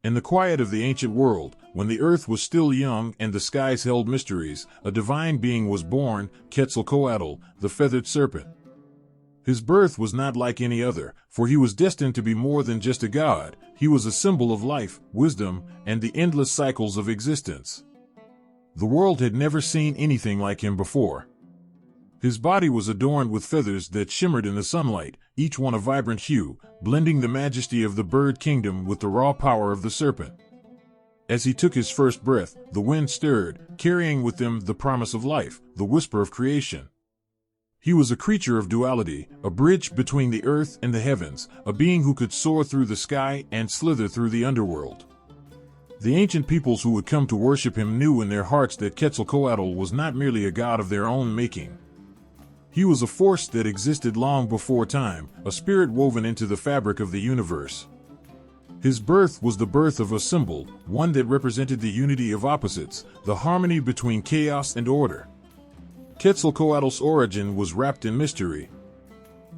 In the quiet of the ancient world, when the earth was still young and the skies held mysteries, a divine being was born, Quetzalcoatl, the Feathered Serpent. His birth was not like any other, for he was destined to be more than just a god. He was a symbol of life, wisdom, and the endless cycles of existence. The world had never seen anything like him before. His body was adorned with feathers that shimmered in the sunlight, each one a vibrant hue, blending the majesty of the bird kingdom with the raw power of the serpent. As he took his first breath, the wind stirred, carrying with them the promise of life, the whisper of creation. He was a creature of duality, a bridge between the earth and the heavens, a being who could soar through the sky and slither through the underworld. The ancient peoples who would come to worship him knew in their hearts that Quetzalcoatl was not merely a god of their own making. He was a force that existed long before time, a spirit woven into the fabric of the universe. His birth was the birth of a symbol, one that represented the unity of opposites, the harmony between chaos and order. Quetzalcoatl's origin was wrapped in mystery.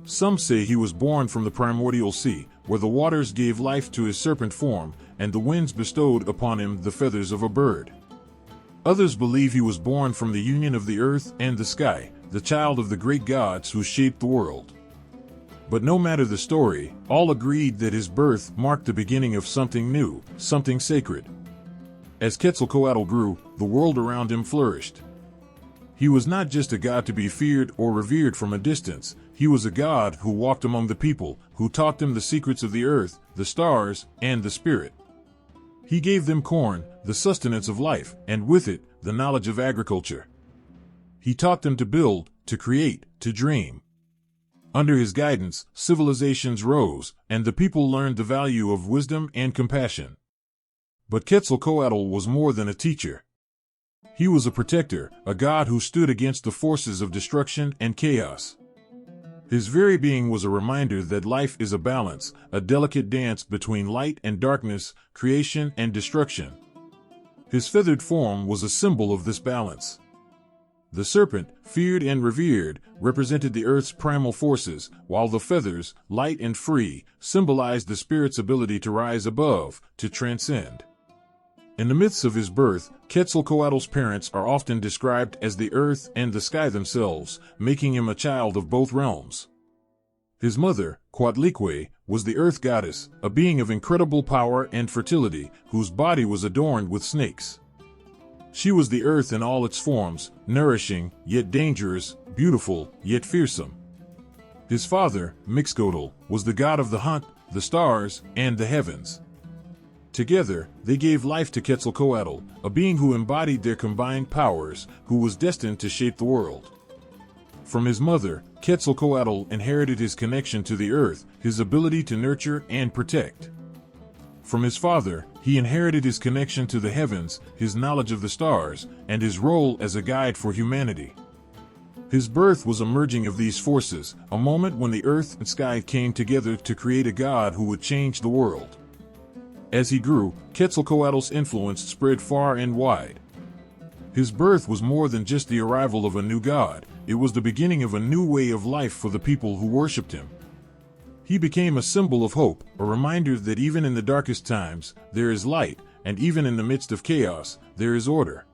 Some say he was born from the primordial sea, where the waters gave life to his serpent form, and the winds bestowed upon him the feathers of a bird. Others believe he was born from the union of the earth and the sky, the child of the great gods who shaped the world. But no matter the story, all agreed that his birth marked the beginning of something new, something sacred. As Quetzalcoatl grew, the world around him flourished. He was not just a god to be feared or revered from a distance. He was a god who walked among the people, who taught them the secrets of the earth, the stars, and the spirit. He gave them corn, the sustenance of life, and with it, the knowledge of agriculture. He taught them to build, to create, to dream. Under his guidance, civilizations rose, and the people learned the value of wisdom and compassion. But Quetzalcoatl was more than a teacher. He was a protector, a god who stood against the forces of destruction and chaos. His very being was a reminder that life is a balance, a delicate dance between light and darkness, creation and destruction. His feathered form was a symbol of this balance. The serpent, feared and revered, represented the earth's primal forces, while the feathers, light and free, symbolized the spirit's ability to rise above, to transcend. In the myths of his birth, Quetzalcoatl's parents are often described as the earth and the sky themselves, making him a child of both realms. His mother, Coatlicue, was the earth goddess, a being of incredible power and fertility, whose body was adorned with snakes. She was the earth in all its forms, nourishing, yet dangerous, beautiful, yet fearsome. His father, Mixcoatl, was the god of the hunt, the stars, and the heavens. Together, they gave life to Quetzalcoatl, a being who embodied their combined powers, who was destined to shape the world. From his mother, Quetzalcoatl inherited his connection to the earth, his ability to nurture and protect. From his father, he inherited his connection to the heavens, his knowledge of the stars, and his role as a guide for humanity. His birth was a merging of these forces, a moment when the earth and sky came together to create a god who would change the world. As he grew, Quetzalcoatl's influence spread far and wide. His birth was more than just the arrival of a new god, it was the beginning of a new way of life for the people who worshipped him. He became a symbol of hope, a reminder that even in the darkest times, there is light, and even in the midst of chaos, there is order.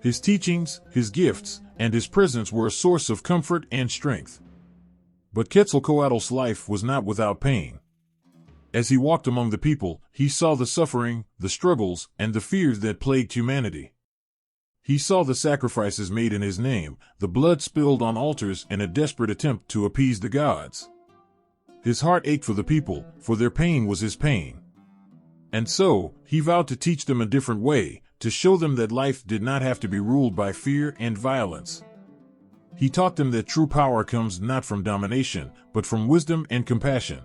His teachings, his gifts, and his presence were a source of comfort and strength. But Quetzalcoatl's life was not without pain. As he walked among the people, he saw the suffering, the struggles, and the fears that plagued humanity. He saw the sacrifices made in his name, the blood spilled on altars in a desperate attempt to appease the gods. His heart ached for the people, for their pain was his pain. And so, he vowed to teach them a different way, to show them that life did not have to be ruled by fear and violence. He taught them that true power comes not from domination, but from wisdom and compassion.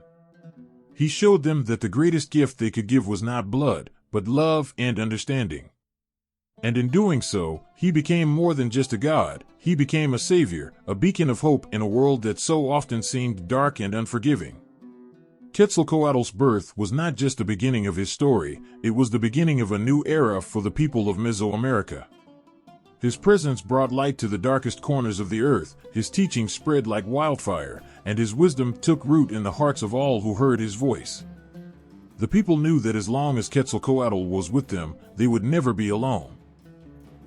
He showed them that the greatest gift they could give was not blood, but love and understanding. And in doing so, he became more than just a god, he became a savior, a beacon of hope in a world that so often seemed dark and unforgiving. Quetzalcoatl's birth was not just the beginning of his story, it was the beginning of a new era for the people of Mesoamerica. His presence brought light to the darkest corners of the earth, his teaching spread like wildfire, and his wisdom took root in the hearts of all who heard his voice. The people knew that as long as Quetzalcoatl was with them, they would never be alone.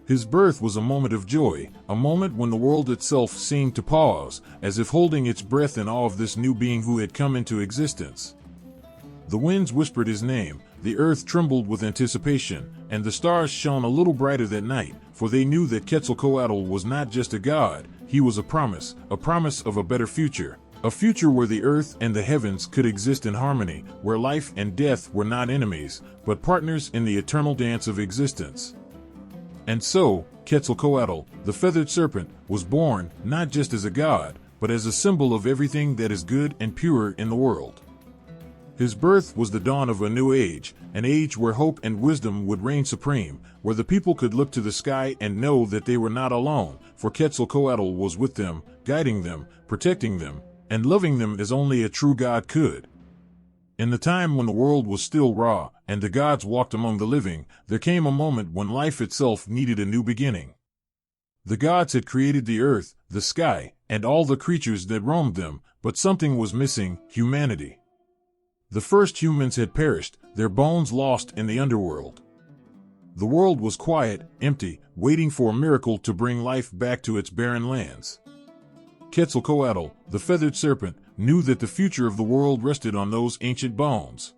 His birth was a moment of joy, a moment when the world itself seemed to pause, as if holding its breath in awe of this new being who had come into existence. The winds whispered his name, the earth trembled with anticipation, and the stars shone a little brighter that night, for they knew that Quetzalcoatl was not just a god, he was a promise of a better future. A future where the earth and the heavens could exist in harmony, where life and death were not enemies, but partners in the eternal dance of existence. And so, Quetzalcoatl, the Feathered Serpent, was born, not just as a god, but as a symbol of everything that is good and pure in the world. His birth was the dawn of a new age, an age where hope and wisdom would reign supreme, where the people could look to the sky and know that they were not alone, for Quetzalcoatl was with them, guiding them, protecting them, and loving them as only a true god could. In the time when the world was still raw, and the gods walked among the living, there came a moment when life itself needed a new beginning. The gods had created the earth, the sky, and all the creatures that roamed them, but something was missing: humanity. The first humans had perished, their bones lost in the underworld. The world was quiet, empty, waiting for a miracle to bring life back to its barren lands. Quetzalcoatl, the Feathered Serpent, knew that the future of the world rested on those ancient bones.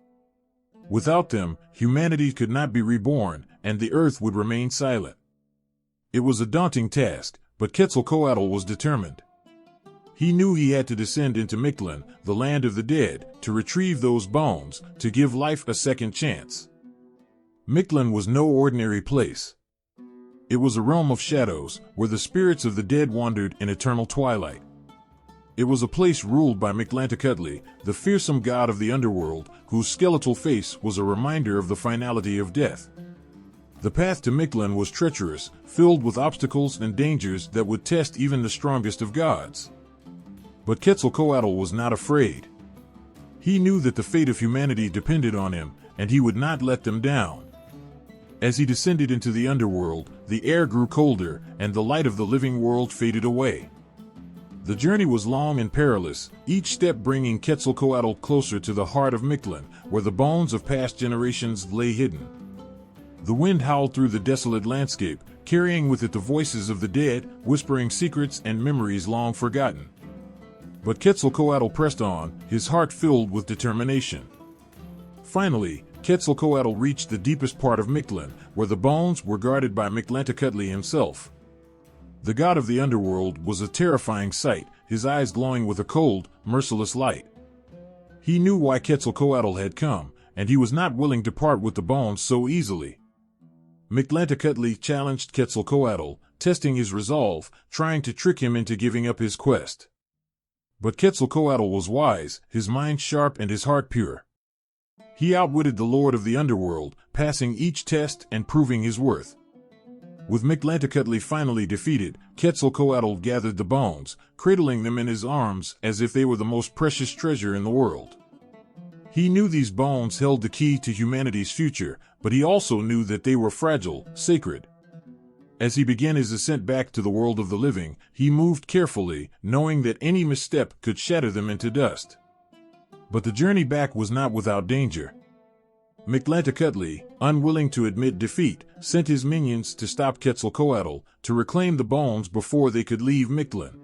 Without them, humanity could not be reborn, and the earth would remain silent. It was a daunting task, but Quetzalcoatl was determined. He knew he had to descend into Mictlan, the land of the dead, to retrieve those bones, to give life a second chance. Mictlan was no ordinary place. It was a realm of shadows, where the spirits of the dead wandered in eternal twilight. It was a place ruled by Mictlantecuhtli, the fearsome god of the underworld, whose skeletal face was a reminder of the finality of death. The path to Mictlan was treacherous, filled with obstacles and dangers that would test even the strongest of gods. But Quetzalcoatl was not afraid. He knew that the fate of humanity depended on him, and he would not let them down. As he descended into the underworld, the air grew colder, and the light of the living world faded away. The journey was long and perilous, each step bringing Quetzalcoatl closer to the heart of Mictlan, where the bones of past generations lay hidden. The wind howled through the desolate landscape, carrying with it the voices of the dead, whispering secrets and memories long forgotten. But Quetzalcoatl pressed on, his heart filled with determination. Finally, Quetzalcoatl reached the deepest part of Mictlan, where the bones were guarded by Mictlantecuhtli himself. The god of the underworld was a terrifying sight, his eyes glowing with a cold, merciless light. He knew why Quetzalcoatl had come, and he was not willing to part with the bones so easily. Mictlantecuhtli challenged Quetzalcoatl, testing his resolve, trying to trick him into giving up his quest. But Quetzalcoatl was wise, his mind sharp and his heart pure. He outwitted the lord of the underworld, passing each test and proving his worth. With Mictlantecuhtli finally defeated, Quetzalcoatl gathered the bones, cradling them in his arms as if they were the most precious treasure in the world. He knew these bones held the key to humanity's future, but he also knew that they were fragile, sacred. As he began his ascent back to the world of the living, he moved carefully, knowing that any misstep could shatter them into dust. But the journey back was not without danger. Mictlantecuhtli, unwilling to admit defeat, sent his minions to stop Quetzalcoatl, to reclaim the bones before they could leave Mictlan.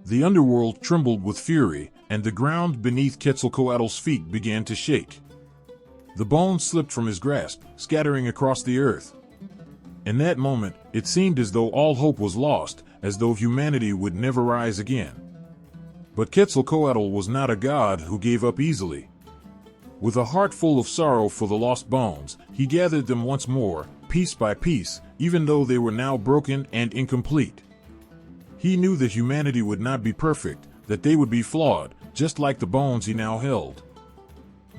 The underworld trembled with fury, and the ground beneath Quetzalcoatl's feet began to shake. The bones slipped from his grasp, scattering across the earth. In that moment, it seemed as though all hope was lost, as though humanity would never rise again. But Quetzalcoatl was not a god who gave up easily. With a heart full of sorrow for the lost bones, he gathered them once more, piece by piece, even though they were now broken and incomplete. He knew that humanity would not be perfect, that they would be flawed, just like the bones he now held.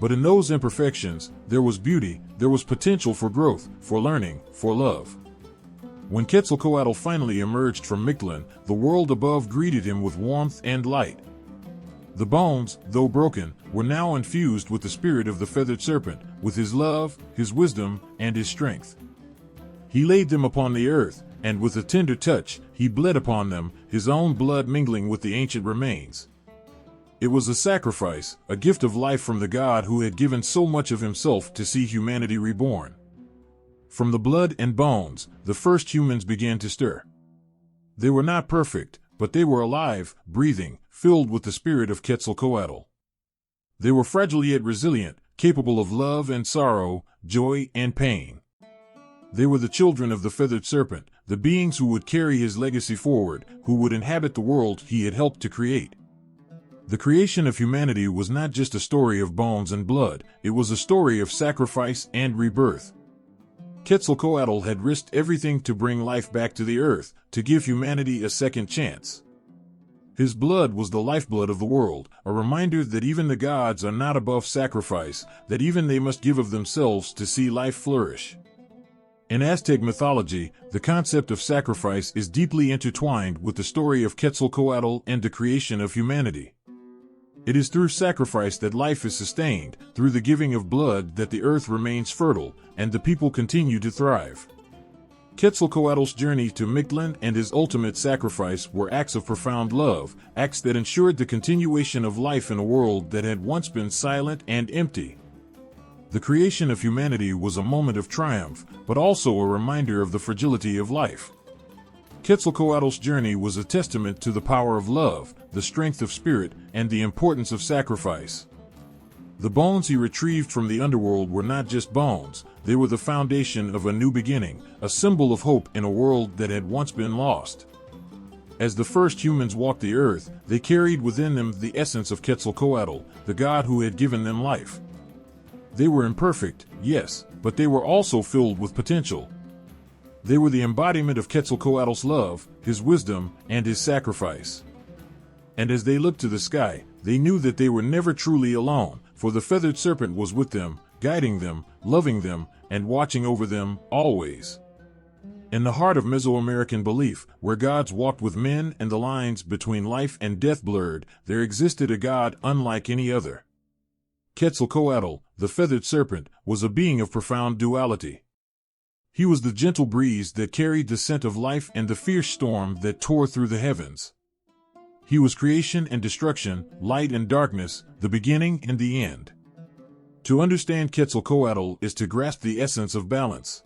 But in those imperfections, there was beauty, there was potential for growth, for learning, for love. When Quetzalcoatl finally emerged from Mictlan, the world above greeted him with warmth and light. The bones, though broken, were now infused with the spirit of the Feathered Serpent, with his love, his wisdom, and his strength. He laid them upon the earth, and with a tender touch, he bled upon them, his own blood mingling with the ancient remains. It was a sacrifice, a gift of life from the God who had given so much of himself to see humanity reborn. From the blood and bones, the first humans began to stir. They were not perfect, but they were alive, breathing, filled with the spirit of Quetzalcoatl. They were fragile yet resilient, capable of love and sorrow, joy and pain. They were the children of the Feathered Serpent, the beings who would carry his legacy forward, who would inhabit the world he had helped to create. The creation of humanity was not just a story of bones and blood, it was a story of sacrifice and rebirth. Quetzalcoatl had risked everything to bring life back to the earth, to give humanity a second chance. His blood was the lifeblood of the world, a reminder that even the gods are not above sacrifice, that even they must give of themselves to see life flourish. In Aztec mythology, the concept of sacrifice is deeply intertwined with the story of Quetzalcoatl and the creation of humanity. It is through sacrifice that life is sustained, through the giving of blood that the earth remains fertile, and the people continue to thrive. Quetzalcoatl's journey to Mictlan and his ultimate sacrifice were acts of profound love, acts that ensured the continuation of life in a world that had once been silent and empty. The creation of humanity was a moment of triumph, but also a reminder of the fragility of life. Quetzalcoatl's journey was a testament to the power of love, the strength of spirit, and the importance of sacrifice. The bones he retrieved from the underworld were not just bones, they were the foundation of a new beginning, a symbol of hope in a world that had once been lost. As the first humans walked the earth, they carried within them the essence of Quetzalcoatl, the god who had given them life. They were imperfect, yes, but they were also filled with potential. They were the embodiment of Quetzalcoatl's love, his wisdom, and his sacrifice. And as they looked to the sky, they knew that they were never truly alone, for the Feathered Serpent was with them, guiding them, loving them, and watching over them, always. In the heart of Mesoamerican belief, where gods walked with men and the lines between life and death blurred, there existed a god unlike any other. Quetzalcoatl, the Feathered Serpent, was a being of profound duality. He was the gentle breeze that carried the scent of life and the fierce storm that tore through the heavens. He was creation and destruction, light and darkness, the beginning and the end. To understand Quetzalcoatl is to grasp the essence of balance.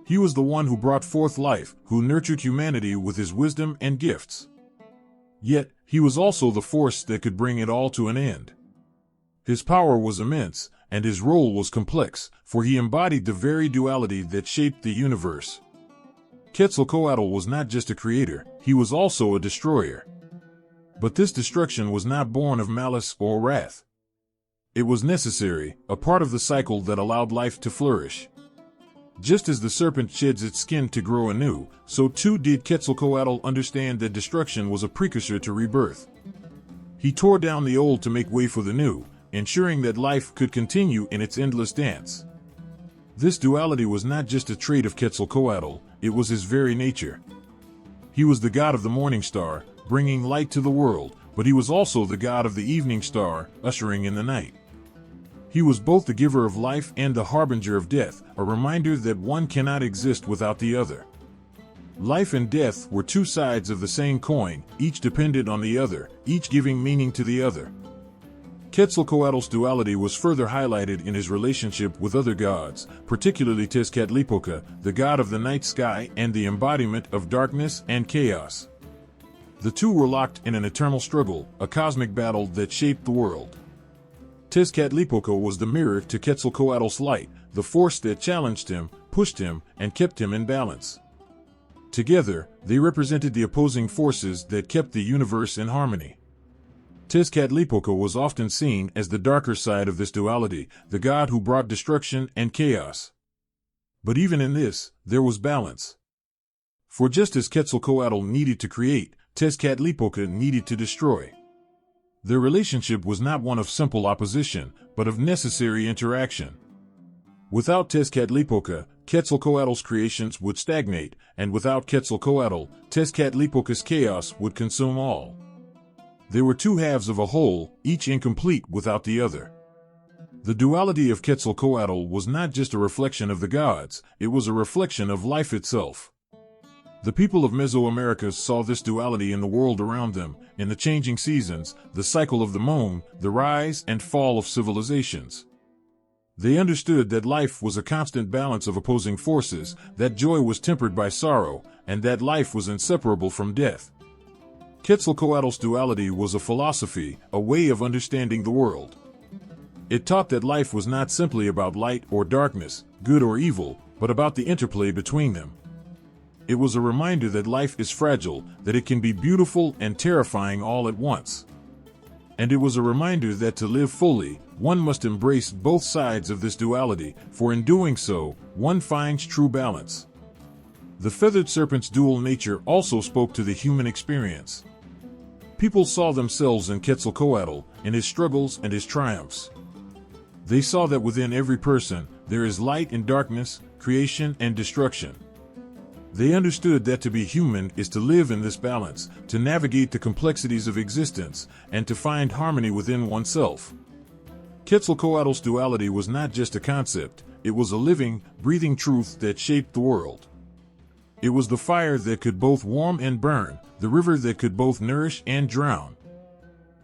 He was the one who brought forth life, who nurtured humanity with his wisdom and gifts. Yet, he was also the force that could bring it all to an end. His power was immense, and his role was complex, for he embodied the very duality that shaped the universe. Quetzalcoatl was not just a creator, he was also a destroyer. But this destruction was not born of malice or wrath. It was necessary, a part of the cycle that allowed life to flourish. Just as the serpent sheds its skin to grow anew, so too did Quetzalcoatl understand that destruction was a precursor to rebirth. He tore down the old to make way for the new, ensuring that life could continue in its endless dance. This duality was not just a trait of Quetzalcoatl, it was his very nature. He was the god of the morning star, bringing light to the world, but he was also the god of the evening star, ushering in the night. He was both the giver of life and the harbinger of death, a reminder that one cannot exist without the other. Life and death were two sides of the same coin, each dependent on the other, each giving meaning to the other. Quetzalcoatl's duality was further highlighted in his relationship with other gods, particularly Tezcatlipoca, the god of the night sky and the embodiment of darkness and chaos. The two were locked in an eternal struggle, a cosmic battle that shaped the world. Tezcatlipoca was the mirror to Quetzalcoatl's light, the force that challenged him, pushed him, and kept him in balance. Together, they represented the opposing forces that kept the universe in harmony. Tezcatlipoca was often seen as the darker side of this duality, the god who brought destruction and chaos. But even in this, there was balance. For just as Quetzalcoatl needed to create, Tezcatlipoca needed to destroy. Their relationship was not one of simple opposition, but of necessary interaction. Without Tezcatlipoca, Quetzalcoatl's creations would stagnate, and without Quetzalcoatl, Tezcatlipoca's chaos would consume all. They were two halves of a whole, each incomplete without the other. The duality of Quetzalcoatl was not just a reflection of the gods, it was a reflection of life itself. The people of Mesoamerica saw this duality in the world around them, in the changing seasons, the cycle of the moon, the rise and fall of civilizations. They understood that life was a constant balance of opposing forces, that joy was tempered by sorrow, and that life was inseparable from death. Quetzalcoatl's duality was a philosophy, a way of understanding the world. It taught that life was not simply about light or darkness, good or evil, but about the interplay between them. It was a reminder that life is fragile, that it can be beautiful and terrifying all at once. And it was a reminder that to live fully, one must embrace both sides of this duality, for in doing so, one finds true balance. The feathered serpent's dual nature also spoke to the human experience. People saw themselves in Quetzalcoatl, in his struggles and his triumphs. They saw that within every person, there is light and darkness, creation and destruction. They understood that to be human is to live in this balance, to navigate the complexities of existence, and to find harmony within oneself. Quetzalcoatl's duality was not just a concept, it was a living, breathing truth that shaped the world. It was the fire that could both warm and burn, the river that could both nourish and drown.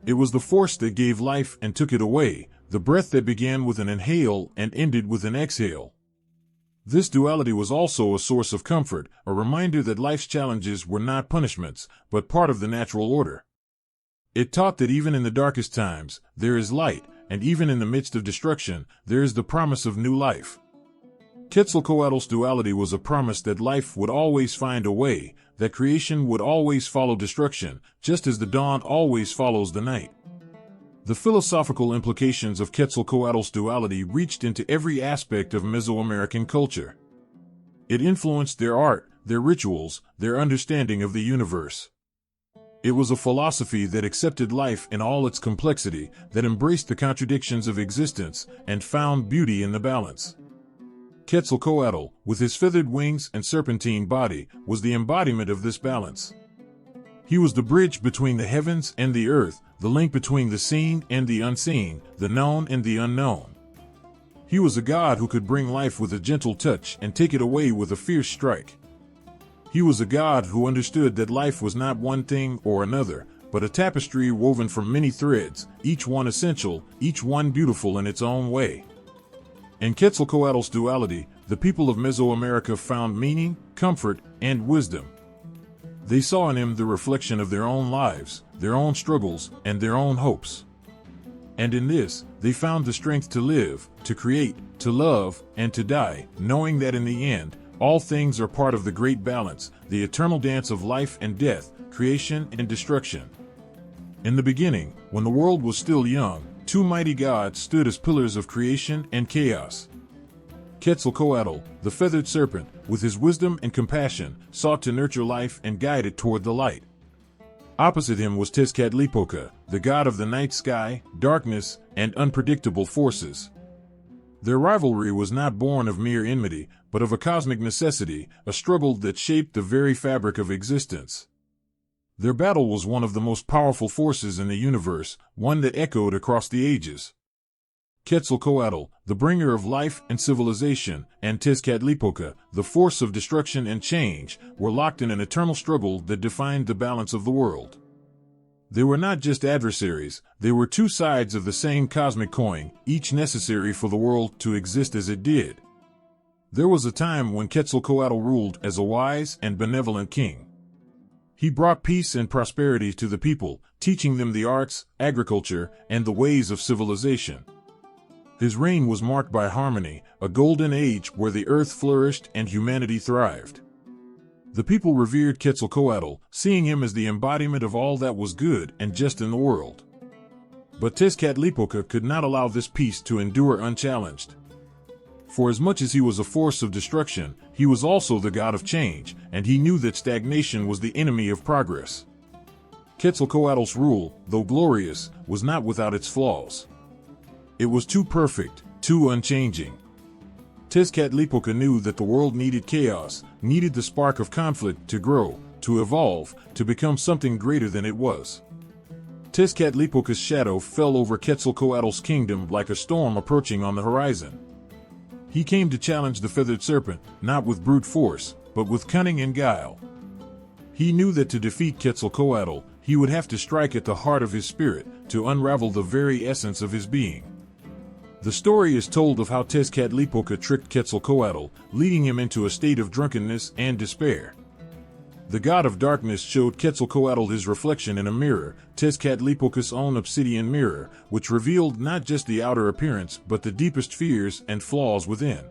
It was the force that gave life and took it away, the breath that began with an inhale and ended with an exhale. This duality was also a source of comfort, a reminder that life's challenges were not punishments, but part of the natural order. It taught that even in the darkest times, there is light, and even in the midst of destruction, there is the promise of new life. Quetzalcoatl's duality was a promise that life would always find a way, that creation would always follow destruction, just as the dawn always follows the night. The philosophical implications of Quetzalcoatl's duality reached into every aspect of Mesoamerican culture. It influenced their art, their rituals, their understanding of the universe. It was a philosophy that accepted life in all its complexity, that embraced the contradictions of existence, and found beauty in the balance. Quetzalcoatl, with his feathered wings and serpentine body, was the embodiment of this balance. He was the bridge between the heavens and the earth, the link between the seen and the unseen, the known and the unknown. He was a god who could bring life with a gentle touch and take it away with a fierce strike. He was a god who understood that life was not one thing or another, but a tapestry woven from many threads, each one essential, each one beautiful in its own way. In Quetzalcoatl's duality, the people of Mesoamerica found meaning, comfort, and wisdom. They saw in him the reflection of their own lives, their own struggles, and their own hopes. And in this, they found the strength to live, to create, to love, and to die, knowing that in the end, all things are part of the great balance, the eternal dance of life and death, creation and destruction. In the beginning, when the world was still young, two mighty gods stood as pillars of creation and chaos. Quetzalcoatl, the feathered serpent, with his wisdom and compassion, sought to nurture life and guide it toward the light. Opposite him was Tezcatlipoca, the god of the night sky, darkness, and unpredictable forces. Their rivalry was not born of mere enmity, but of a cosmic necessity, a struggle that shaped the very fabric of existence. Their battle was one of the most powerful forces in the universe, one that echoed across the ages. Quetzalcoatl, the bringer of life and civilization, and Tezcatlipoca, the force of destruction and change, were locked in an eternal struggle that defined the balance of the world. They were not just adversaries, they were two sides of the same cosmic coin, each necessary for the world to exist as it did. There was a time when Quetzalcoatl ruled as a wise and benevolent king. He brought peace and prosperity to the people, teaching them the arts, agriculture, and the ways of civilization. His reign was marked by harmony, a golden age where the earth flourished and humanity thrived. The people revered Quetzalcoatl, seeing him as the embodiment of all that was good and just in the world. But Tezcatlipoca could not allow this peace to endure unchallenged. For as much as he was a force of destruction, he was also the god of change, and he knew that stagnation was the enemy of progress. Quetzalcoatl's rule, though glorious, was not without its flaws. It was too perfect, too unchanging. Tezcatlipoca knew that the world needed chaos, needed the spark of conflict to grow, to evolve, to become something greater than it was. Tezcatlipoca's shadow fell over Quetzalcoatl's kingdom like a storm approaching on the horizon. He came to challenge the feathered serpent, not with brute force, but with cunning and guile. He knew that to defeat Quetzalcoatl, he would have to strike at the heart of his spirit, to unravel the very essence of his being. The story is told of how Tezcatlipoca tricked Quetzalcoatl, leading him into a state of drunkenness and despair. The god of darkness showed Quetzalcoatl his reflection in a mirror, Tezcatlipoca's own obsidian mirror, which revealed not just the outer appearance but the deepest fears and flaws within.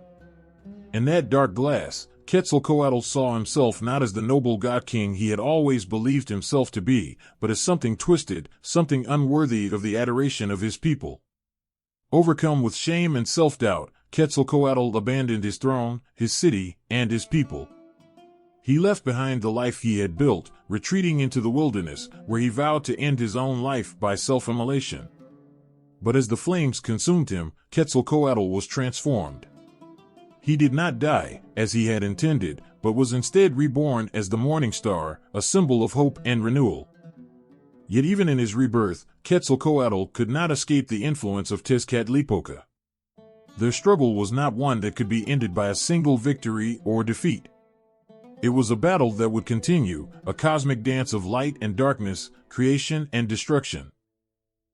In that dark glass, Quetzalcoatl saw himself not as the noble god-king he had always believed himself to be, but as something twisted, something unworthy of the adoration of his people. Overcome with shame and self-doubt, Quetzalcoatl abandoned his throne, his city, and his people. He left behind the life he had built, retreating into the wilderness, where he vowed to end his own life by self-immolation. But as the flames consumed him, Quetzalcoatl was transformed. He did not die, as he had intended, but was instead reborn as the morning star, a symbol of hope and renewal. Yet even in his rebirth, Quetzalcoatl could not escape the influence of Tezcatlipoca. Their struggle was not one that could be ended by a single victory or defeat. It was a battle that would continue, a cosmic dance of light and darkness, creation and destruction.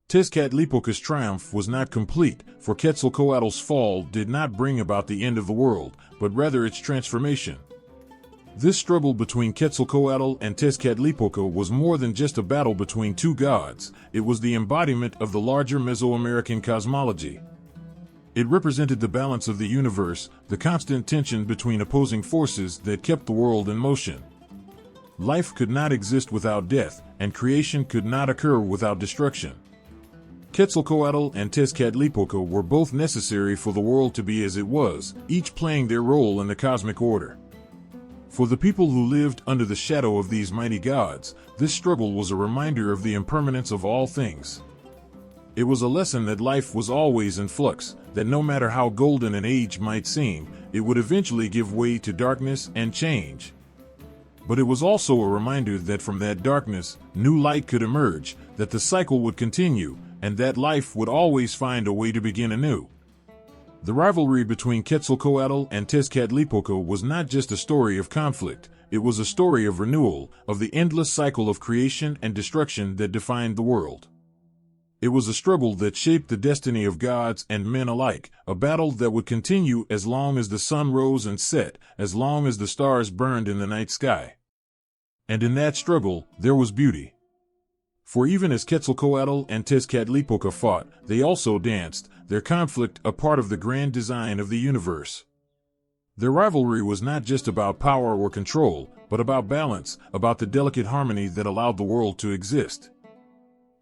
Tezcatlipoca's triumph was not complete, for Quetzalcoatl's fall did not bring about the end of the world, but rather its transformation. This struggle between Quetzalcoatl and Tezcatlipoca was more than just a battle between two gods, it was the embodiment of the larger Mesoamerican cosmology. It represented the balance of the universe, the constant tension between opposing forces that kept the world in motion. Life could not exist without death, and creation could not occur without destruction. Quetzalcoatl and Tezcatlipoca were both necessary for the world to be as it was, each playing their role in the cosmic order. For the people who lived under the shadow of these mighty gods, this struggle was a reminder of the impermanence of all things. It was a lesson that life was always in flux, that no matter how golden an age might seem, it would eventually give way to darkness and change. But it was also a reminder that from that darkness, new light could emerge, that the cycle would continue, and that life would always find a way to begin anew. The rivalry between Quetzalcoatl and Tezcatlipoca was not just a story of conflict, it was a story of renewal, of the endless cycle of creation and destruction that defined the world. It was a struggle that shaped the destiny of gods and men alike, a battle that would continue as long as the sun rose and set, as long as the stars burned in the night sky. And in that struggle, there was beauty. For even as Quetzalcoatl and Tezcatlipoca fought, they also danced, their conflict a part of the grand design of the universe. Their rivalry was not just about power or control, but about balance, about the delicate harmony that allowed the world to exist.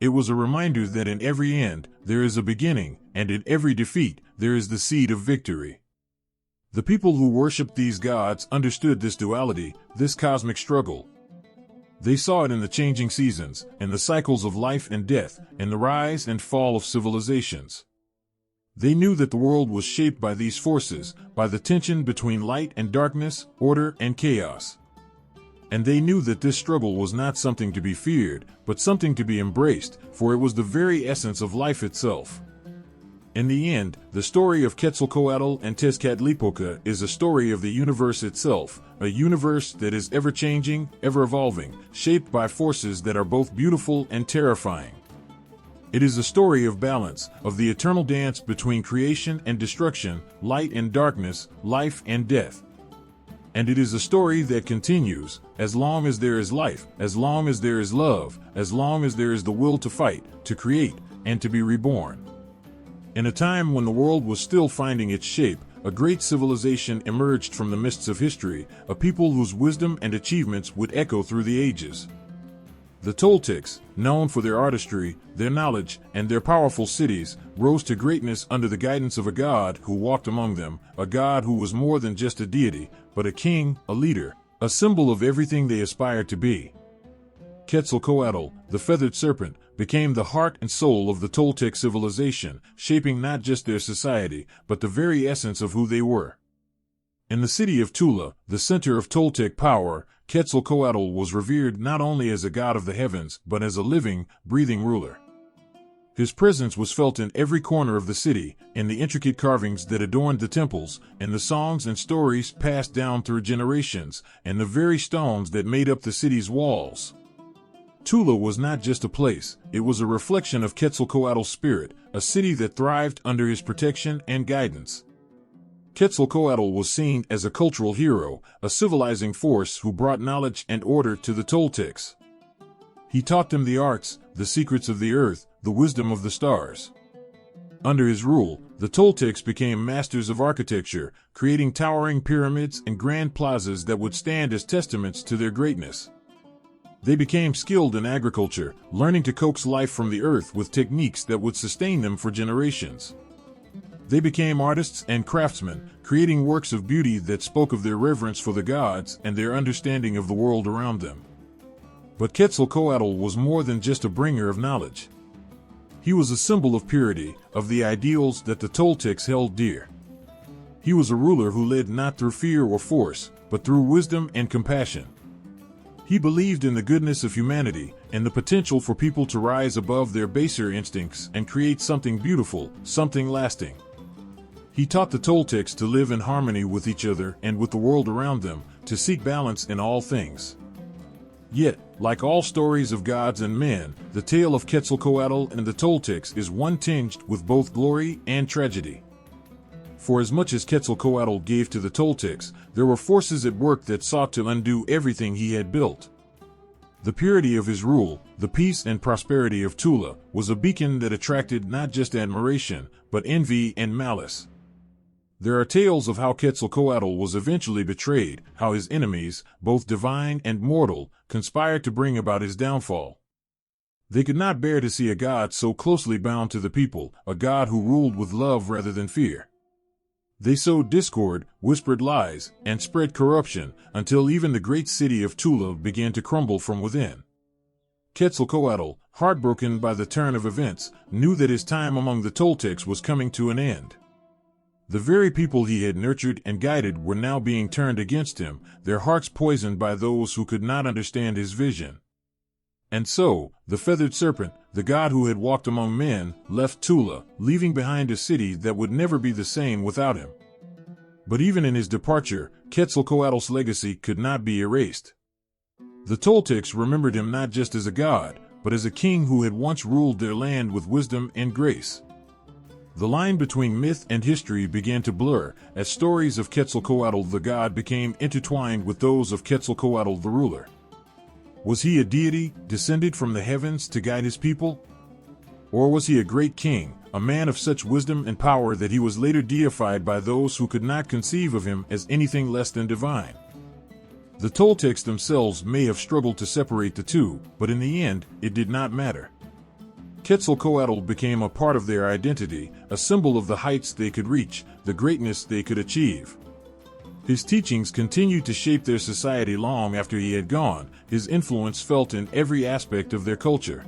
It was a reminder that in every end, there is a beginning, and in every defeat, there is the seed of victory. The people who worshipped these gods understood this duality, this cosmic struggle. They saw it in the changing seasons, in the cycles of life and death, in the rise and fall of civilizations. They knew that the world was shaped by these forces, by the tension between light and darkness, order and chaos. And they knew that this struggle was not something to be feared, but something to be embraced, for it was the very essence of life itself. In the end, the story of Quetzalcoatl and Tezcatlipoca is a story of the universe itself, a universe that is ever-changing, ever-evolving, shaped by forces that are both beautiful and terrifying. It is a story of balance, of the eternal dance between creation and destruction, light and darkness, life and death. And it is a story that continues, as long as there is life, as long as there is love, as long as there is the will to fight, to create, and to be reborn. In a time when the world was still finding its shape, a great civilization emerged from the mists of history, a people whose wisdom and achievements would echo through the ages. The Toltecs, known for their artistry, their knowledge, and their powerful cities, rose to greatness under the guidance of a god who walked among them, a god who was more than just a deity, but a king, a leader, a symbol of everything they aspired to be. Quetzalcoatl, the Feathered Serpent, became the heart and soul of the Toltec civilization, shaping not just their society, but the very essence of who they were. In the city of Tula, the center of Toltec power, Quetzalcoatl was revered not only as a god of the heavens, but as a living, breathing ruler. His presence was felt in every corner of the city, in the intricate carvings that adorned the temples, in the songs and stories passed down through generations, and the very stones that made up the city's walls. Tula was not just a place, it was a reflection of Quetzalcoatl's spirit, a city that thrived under his protection and guidance. Quetzalcoatl was seen as a cultural hero, a civilizing force who brought knowledge and order to the Toltecs. He taught them the arts, the secrets of the earth, the wisdom of the stars. Under his rule, the Toltecs became masters of architecture, creating towering pyramids and grand plazas that would stand as testaments to their greatness. They became skilled in agriculture, learning to coax life from the earth with techniques that would sustain them for generations. They became artists and craftsmen, creating works of beauty that spoke of their reverence for the gods and their understanding of the world around them. But Quetzalcoatl was more than just a bringer of knowledge. He was a symbol of purity, of the ideals that the Toltecs held dear. He was a ruler who led not through fear or force, but through wisdom and compassion. He believed in the goodness of humanity and the potential for people to rise above their baser instincts and create something beautiful, something lasting. He taught the Toltecs to live in harmony with each other and with the world around them, to seek balance in all things. Yet, like all stories of gods and men, the tale of Quetzalcoatl and the Toltecs is one tinged with both glory and tragedy. For as much as Quetzalcoatl gave to the Toltecs, there were forces at work that sought to undo everything he had built. The purity of his rule, the peace and prosperity of Tula, was a beacon that attracted not just admiration, but envy and malice. There are tales of how Quetzalcoatl was eventually betrayed, how his enemies, both divine and mortal, conspired to bring about his downfall. They could not bear to see a god so closely bound to the people, a god who ruled with love rather than fear. They sowed discord, whispered lies, and spread corruption, until even the great city of Tula began to crumble from within. Quetzalcoatl, heartbroken by the turn of events, knew that his time among the Toltecs was coming to an end. The very people he had nurtured and guided were now being turned against him, their hearts poisoned by those who could not understand his vision. And so, the Feathered Serpent, the god who had walked among men, left Tula, leaving behind a city that would never be the same without him. But even in his departure, Quetzalcoatl's legacy could not be erased. The Toltecs remembered him not just as a god, but as a king who had once ruled their land with wisdom and grace. The line between myth and history began to blur, as stories of Quetzalcoatl the god became intertwined with those of Quetzalcoatl the ruler. Was he a deity, descended from the heavens to guide his people? Or was he a great king, a man of such wisdom and power that he was later deified by those who could not conceive of him as anything less than divine? The Toltecs themselves may have struggled to separate the two, but in the end, it did not matter. Quetzalcoatl became a part of their identity, a symbol of the heights they could reach, the greatness they could achieve. His teachings continued to shape their society long after he had gone, his influence felt in every aspect of their culture.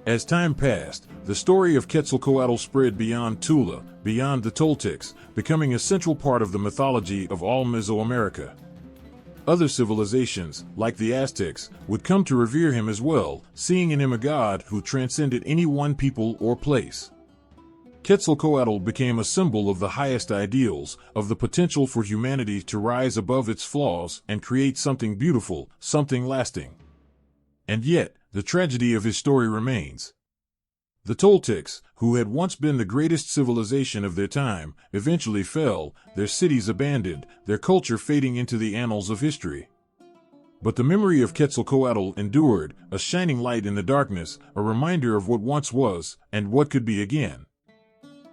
As time passed, the story of Quetzalcoatl spread beyond Tula, beyond the Toltecs, becoming a central part of the mythology of all Mesoamerica. Other civilizations, like the Aztecs, would come to revere him as well, seeing in him a god who transcended any one people or place. Quetzalcoatl became a symbol of the highest ideals, of the potential for humanity to rise above its flaws and create something beautiful, something lasting. And yet, the tragedy of his story remains. The Toltecs, who had once been the greatest civilization of their time, eventually fell, their cities abandoned, their culture fading into the annals of history. But the memory of Quetzalcoatl endured, a shining light in the darkness, a reminder of what once was, and what could be again.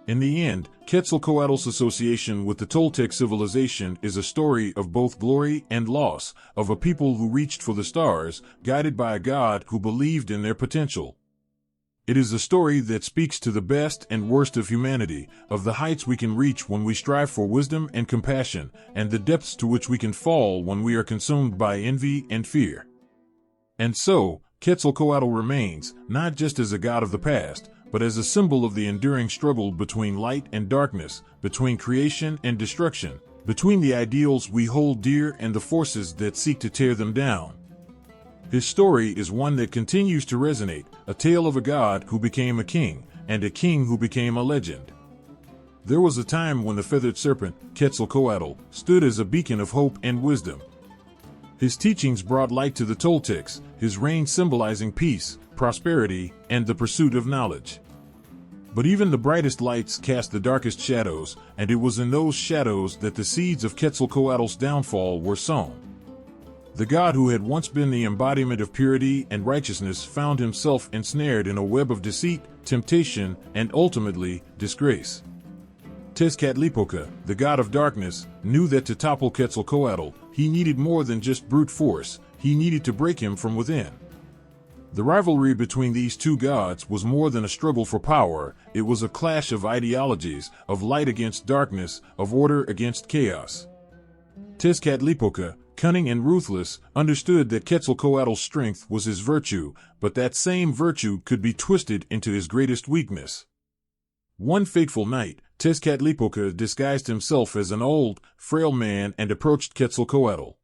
In the end, Quetzalcoatl's association with the Toltec civilization is a story of both glory and loss, of a people who reached for the stars, guided by a god who believed in their potential. It is a story that speaks to the best and worst of humanity, of the heights we can reach when we strive for wisdom and compassion, and the depths to which we can fall when we are consumed by envy and fear. And so, Quetzalcoatl remains, not just as a god of the past, but as a symbol of the enduring struggle between light and darkness, between creation and destruction, between the ideals we hold dear and the forces that seek to tear them down. His story is one that continues to resonate, a tale of a god who became a king, and a king who became a legend. There was a time when the feathered serpent, Quetzalcoatl, stood as a beacon of hope and wisdom. His teachings brought light to the Toltecs, his reign symbolizing peace, prosperity, and the pursuit of knowledge. But even the brightest lights cast the darkest shadows, and it was in those shadows that the seeds of Quetzalcoatl's downfall were sown. The god who had once been the embodiment of purity and righteousness found himself ensnared in a web of deceit, temptation, and ultimately, disgrace. Tezcatlipoca, the god of darkness, knew that to topple Quetzalcoatl, he needed more than just brute force, he needed to break him from within. The rivalry between these two gods was more than a struggle for power, it was a clash of ideologies, of light against darkness, of order against chaos. Tezcatlipoca, cunning and ruthless, understood that Quetzalcoatl's strength was his virtue, but that same virtue could be twisted into his greatest weakness. One fateful night, Tezcatlipoca disguised himself as an old, frail man and approached Quetzalcoatl.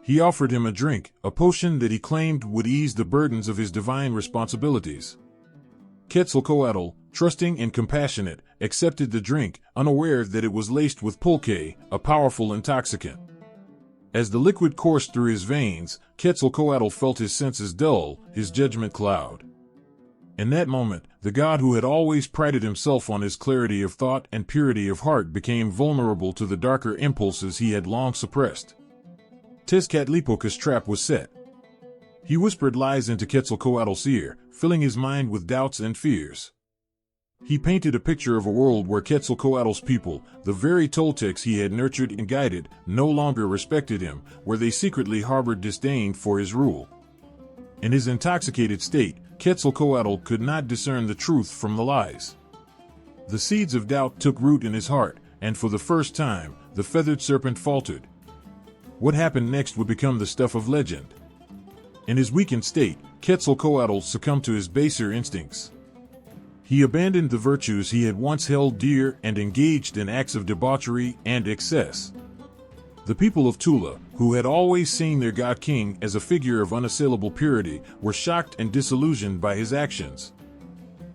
He offered him a drink, a potion that he claimed would ease the burdens of his divine responsibilities. Quetzalcoatl, trusting and compassionate, accepted the drink, unaware that it was laced with pulque, a powerful intoxicant. As the liquid coursed through his veins, Quetzalcoatl felt his senses dull, his judgment cloud. In that moment, the god who had always prided himself on his clarity of thought and purity of heart became vulnerable to the darker impulses he had long suppressed. Tezcatlipoca's trap was set. He whispered lies into Quetzalcoatl's ear, filling his mind with doubts and fears. He painted a picture of a world where Quetzalcoatl's people, the very Toltecs he had nurtured and guided, no longer respected him, where they secretly harbored disdain for his rule. In his intoxicated state, Quetzalcoatl could not discern the truth from the lies. The seeds of doubt took root in his heart, and for the first time, the feathered serpent faltered. What happened next would become the stuff of legend. In his weakened state, Quetzalcoatl succumbed to his baser instincts. He abandoned the virtues he had once held dear and engaged in acts of debauchery and excess. The people of Tula, who had always seen their god-king as a figure of unassailable purity, were shocked and disillusioned by his actions.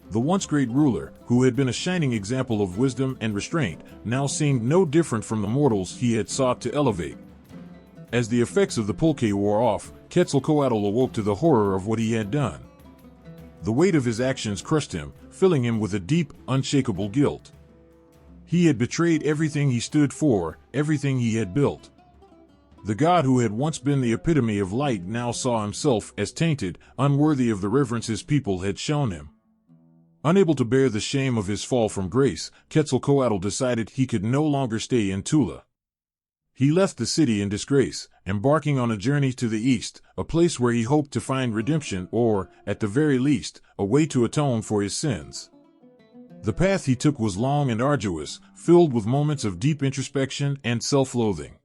The once great ruler, who had been a shining example of wisdom and restraint, now seemed no different from the mortals he had sought to elevate. As the effects of the pulque wore off, Quetzalcoatl awoke to the horror of what he had done. The weight of his actions crushed him, filling him with a deep, unshakable guilt. He had betrayed everything he stood for, everything he had built. The god who had once been the epitome of light now saw himself as tainted, unworthy of the reverence his people had shown him. Unable to bear the shame of his fall from grace, Quetzalcoatl decided he could no longer stay in Tula. He left the city in disgrace, embarking on a journey to the east, a place where he hoped to find redemption or, at the very least, a way to atone for his sins. The path he took was long and arduous, filled with moments of deep introspection and self-loathing.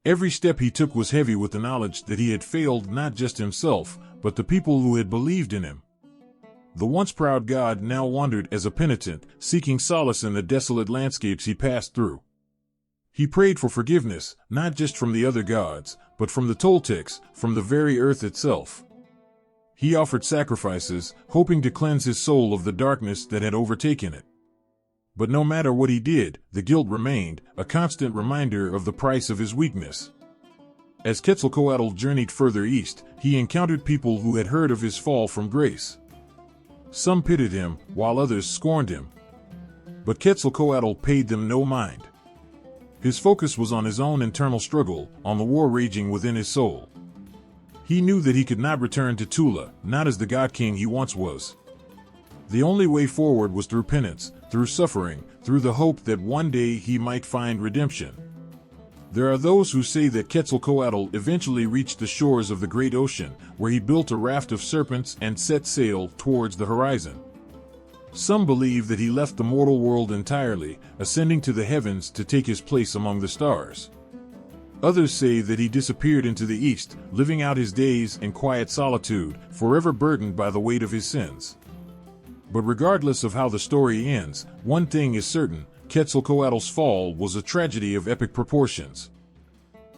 Every step he took was heavy with the knowledge that he had failed not just himself, but the people who had believed in him. The once proud god now wandered as a penitent, seeking solace in the desolate landscapes he passed through. He prayed for forgiveness, not just from the other gods, but from the Toltecs, from the very earth itself. He offered sacrifices, hoping to cleanse his soul of the darkness that had overtaken it. But no matter what he did, the guilt remained, a constant reminder of the price of his weakness. As Quetzalcoatl journeyed further east, he encountered people who had heard of his fall from grace. Some pitied him, while others scorned him. But Quetzalcoatl paid them no mind. His focus was on his own internal struggle, on the war raging within his soul. He knew that he could not return to Tula, not as the god-king he once was. The only way forward was through penance, through suffering, through the hope that one day he might find redemption. There are those who say that Quetzalcoatl eventually reached the shores of the great ocean, where he built a raft of serpents and set sail towards the horizon. Some believe that he left the mortal world entirely, ascending to the heavens to take his place among the stars. Others say that he disappeared into the east, living out his days in quiet solitude, forever burdened by the weight of his sins. But regardless of how the story ends, one thing is certain: Quetzalcoatl's fall was a tragedy of epic proportions.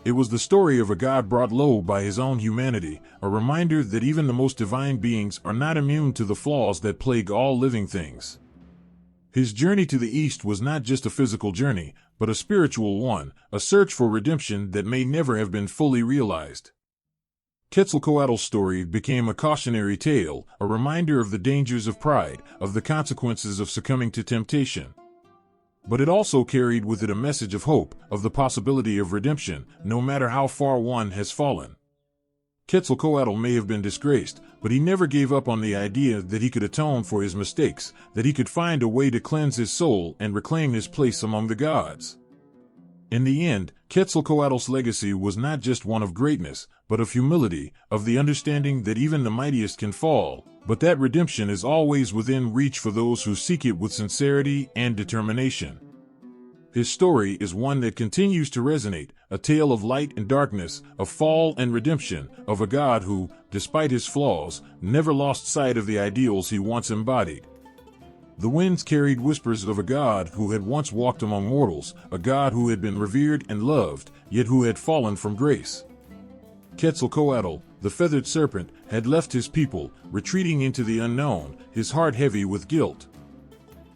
It was the story of a god brought low by his own humanity, a reminder that even the most divine beings are not immune to the flaws that plague all living things. His journey to the east was not just a physical journey, but a spiritual one, a search for redemption that may never have been fully realized. Quetzalcoatl's story became a cautionary tale, a reminder of the dangers of pride, of the consequences of succumbing to temptation. But it also carried with it a message of hope, of the possibility of redemption, no matter how far one has fallen. Quetzalcoatl may have been disgraced, but he never gave up on the idea that he could atone for his mistakes, that he could find a way to cleanse his soul and reclaim his place among the gods. In the end, Quetzalcoatl's legacy was not just one of greatness, but of humility, of the understanding that even the mightiest can fall, but that redemption is always within reach for those who seek it with sincerity and determination. His story is one that continues to resonate, a tale of light and darkness, of fall and redemption, of a God who, despite his flaws, never lost sight of the ideals he once embodied. The winds carried whispers of a God who had once walked among mortals, a God who had been revered and loved, yet who had fallen from grace. Quetzalcoatl, the Feathered Serpent, had left his people, retreating into the unknown, his heart heavy with guilt.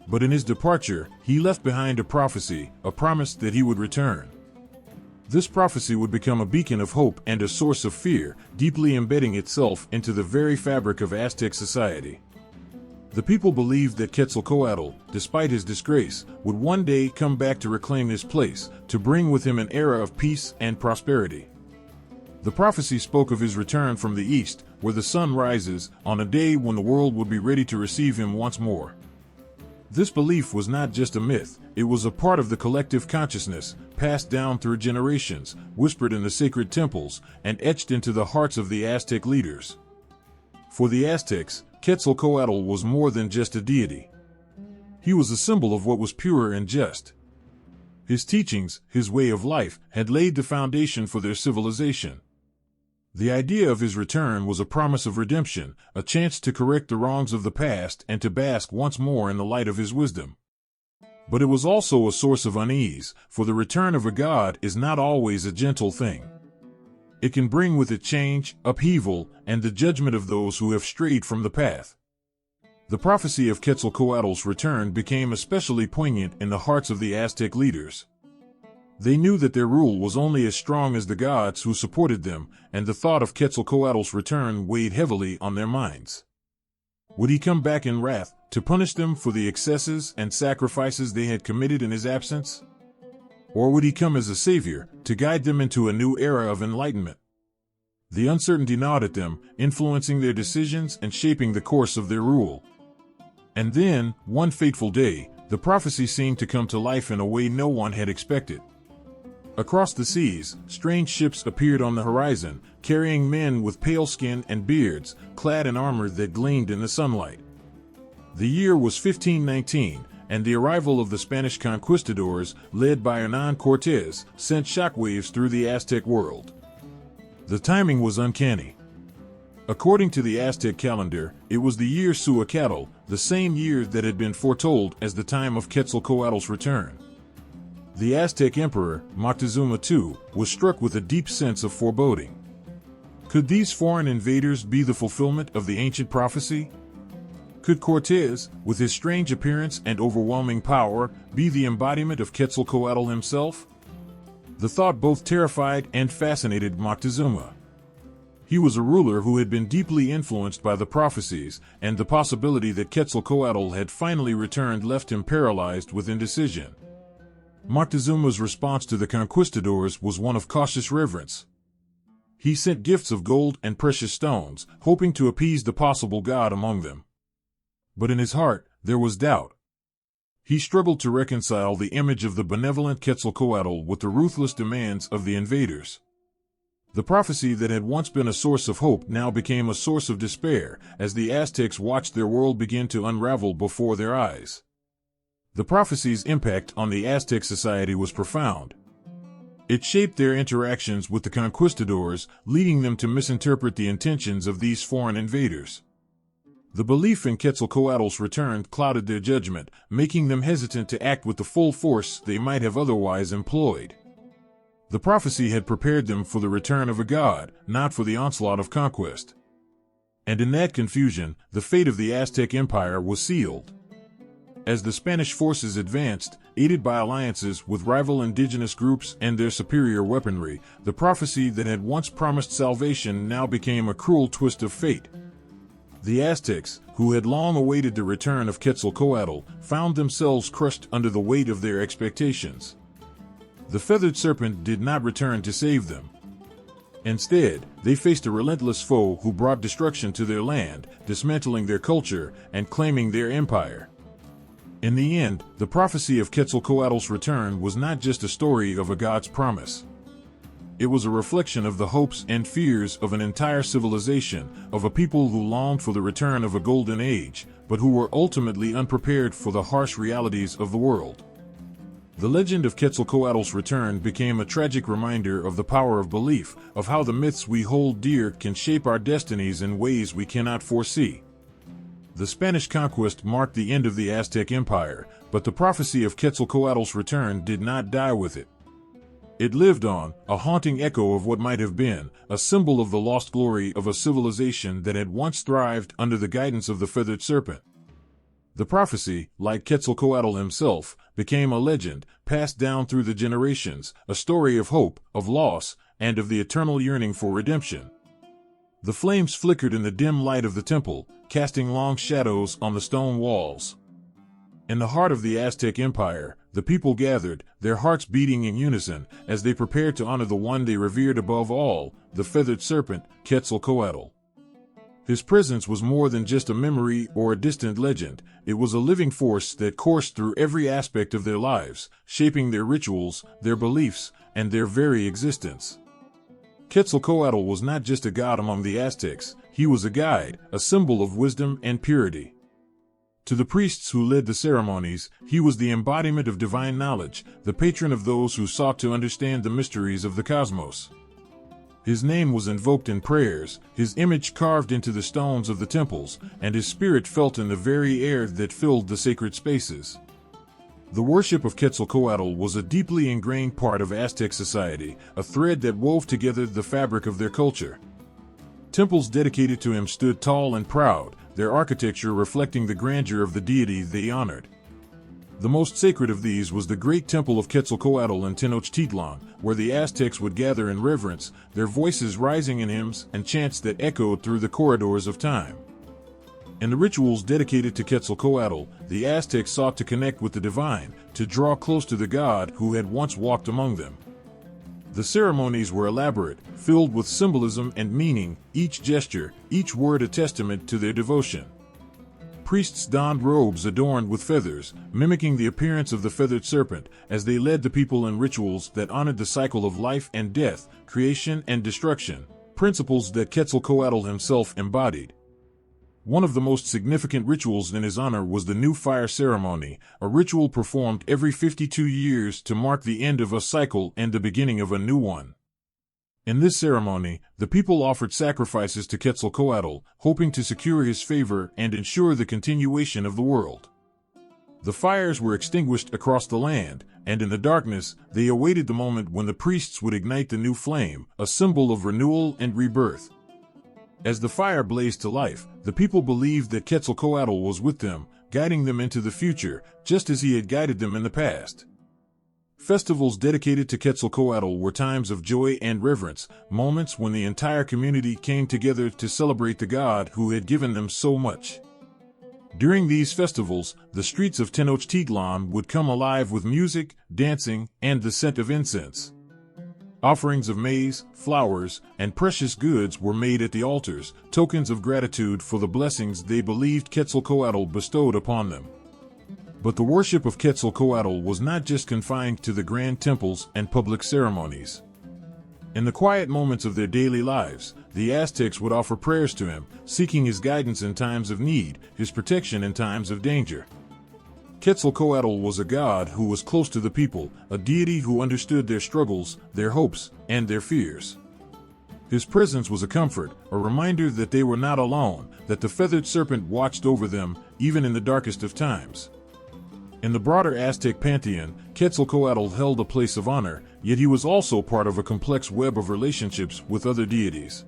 But in his departure, he left behind a prophecy, a promise that he would return. This prophecy would become a beacon of hope and a source of fear, deeply embedding itself into the very fabric of Aztec society. The people believed that Quetzalcoatl, despite his disgrace, would one day come back to reclaim his place, to bring with him an era of peace and prosperity. The prophecy spoke of his return from the east, where the sun rises, on a day when the world would be ready to receive him once more. This belief was not just a myth, it was a part of the collective consciousness, passed down through generations, whispered in the sacred temples, and etched into the hearts of the Aztec leaders. For the Aztecs, Quetzalcoatl was more than just a deity. He was a symbol of what was pure and just. His teachings, his way of life, had laid the foundation for their civilization. The idea of his return was a promise of redemption, a chance to correct the wrongs of the past and to bask once more in the light of his wisdom. But it was also a source of unease, for the return of a god is not always a gentle thing. It can bring with it change, upheaval, and the judgment of those who have strayed from the path. The prophecy of Quetzalcoatl's return became especially poignant in the hearts of the Aztec leaders. They knew that their rule was only as strong as the gods who supported them, and the thought of Quetzalcoatl's return weighed heavily on their minds. Would he come back in wrath, to punish them for the excesses and sacrifices they had committed in his absence? Or would he come as a savior, to guide them into a new era of enlightenment? The uncertainty gnawed at them, influencing their decisions and shaping the course of their rule. And then, one fateful day, the prophecy seemed to come to life in a way no one had expected. Across the seas, strange ships appeared on the horizon, carrying men with pale skin and beards, clad in armor that gleamed in the sunlight. The year was 1519, and the arrival of the Spanish conquistadors, led by Hernán Cortés, sent shockwaves through the Aztec world. The timing was uncanny. According to the Aztec calendar, it was the year Suacatl, the same year that had been foretold as the time of Quetzalcoatl's return. The Aztec emperor, Moctezuma II, was struck with a deep sense of foreboding. Could these foreign invaders be the fulfillment of the ancient prophecy? Could Cortés, with his strange appearance and overwhelming power, be the embodiment of Quetzalcoatl himself? The thought both terrified and fascinated Moctezuma. He was a ruler who had been deeply influenced by the prophecies, and the possibility that Quetzalcoatl had finally returned left him paralyzed with indecision. Moctezuma's response to the conquistadors was one of cautious reverence. He sent gifts of gold and precious stones, hoping to appease the possible god among them. But in his heart, there was doubt. He struggled to reconcile the image of the benevolent Quetzalcoatl with the ruthless demands of the invaders. The prophecy that had once been a source of hope now became a source of despair, as the Aztecs watched their world begin to unravel before their eyes. The prophecy's impact on the Aztec society was profound. It shaped their interactions with the conquistadors, leading them to misinterpret the intentions of these foreign invaders. The belief in Quetzalcoatl's return clouded their judgment, making them hesitant to act with the full force they might have otherwise employed. The prophecy had prepared them for the return of a god, not for the onslaught of conquest. And in that confusion, the fate of the Aztec Empire was sealed. As the Spanish forces advanced, aided by alliances with rival indigenous groups and their superior weaponry, the prophecy that had once promised salvation now became a cruel twist of fate. The Aztecs, who had long awaited the return of Quetzalcoatl, found themselves crushed under the weight of their expectations. The Feathered Serpent did not return to save them. Instead, they faced a relentless foe who brought destruction to their land, dismantling their culture and claiming their empire. In the end, the prophecy of Quetzalcoatl's return was not just a story of a god's promise. It was a reflection of the hopes and fears of an entire civilization, of a people who longed for the return of a golden age, but who were ultimately unprepared for the harsh realities of the world. The legend of Quetzalcoatl's return became a tragic reminder of the power of belief, of how the myths we hold dear can shape our destinies in ways we cannot foresee. The Spanish conquest marked the end of the Aztec Empire, but the prophecy of Quetzalcoatl's return did not die with it. It lived on, a haunting echo of what might have been, a symbol of the lost glory of a civilization that had once thrived under the guidance of the Feathered Serpent. The prophecy, like Quetzalcoatl himself, became a legend, passed down through the generations, a story of hope, of loss, and of the eternal yearning for redemption. The flames flickered in the dim light of the temple, casting long shadows on the stone walls. In the heart of the Aztec Empire, the people gathered, their hearts beating in unison, as they prepared to honor the one they revered above all, the Feathered Serpent, Quetzalcoatl. His presence was more than just a memory or a distant legend. It was a living force that coursed through every aspect of their lives, shaping their rituals, their beliefs, and their very existence. Quetzalcoatl was not just a god among the Aztecs, he was a guide, a symbol of wisdom and purity. To the priests who led the ceremonies, he was the embodiment of divine knowledge, the patron of those who sought to understand the mysteries of the cosmos. His name was invoked in prayers, his image carved into the stones of the temples, and his spirit felt in the very air that filled the sacred spaces. The worship of Quetzalcoatl was a deeply ingrained part of Aztec society, a thread that wove together the fabric of their culture. Temples dedicated to him stood tall and proud, their architecture reflecting the grandeur of the deity they honored. The most sacred of these was the great temple of Quetzalcoatl in Tenochtitlan, where the Aztecs would gather in reverence, their voices rising in hymns and chants that echoed through the corridors of time. In the rituals dedicated to Quetzalcoatl, the Aztecs sought to connect with the divine, to draw close to the god who had once walked among them. The ceremonies were elaborate, filled with symbolism and meaning, each gesture, each word a testament to their devotion. Priests donned robes adorned with feathers, mimicking the appearance of the feathered serpent, as they led the people in rituals that honored the cycle of life and death, creation and destruction, principles that Quetzalcoatl himself embodied. One of the most significant rituals in his honor was the New Fire Ceremony, a ritual performed every 52 years to mark the end of a cycle and the beginning of a new one. In this ceremony, the people offered sacrifices to Quetzalcoatl, hoping to secure his favor and ensure the continuation of the world. The fires were extinguished across the land, and in the darkness, they awaited the moment when the priests would ignite the new flame, a symbol of renewal and rebirth. As the fire blazed to life, the people believed that Quetzalcoatl was with them, guiding them into the future, just as he had guided them in the past. Festivals dedicated to Quetzalcoatl were times of joy and reverence, moments when the entire community came together to celebrate the god who had given them so much. During these festivals, the streets of Tenochtitlan would come alive with music, dancing, and the scent of incense. Offerings of maize, flowers, and precious goods were made at the altars, tokens of gratitude for the blessings they believed Quetzalcoatl bestowed upon them. But the worship of Quetzalcoatl was not just confined to the grand temples and public ceremonies. In the quiet moments of their daily lives, the Aztecs would offer prayers to him, seeking his guidance in times of need, his protection in times of danger. Quetzalcoatl was a god who was close to the people, a deity who understood their struggles, their hopes, and their fears. His presence was a comfort, a reminder that they were not alone, that the feathered serpent watched over them, even in the darkest of times. In the broader Aztec pantheon, Quetzalcoatl held a place of honor, yet he was also part of a complex web of relationships with other deities.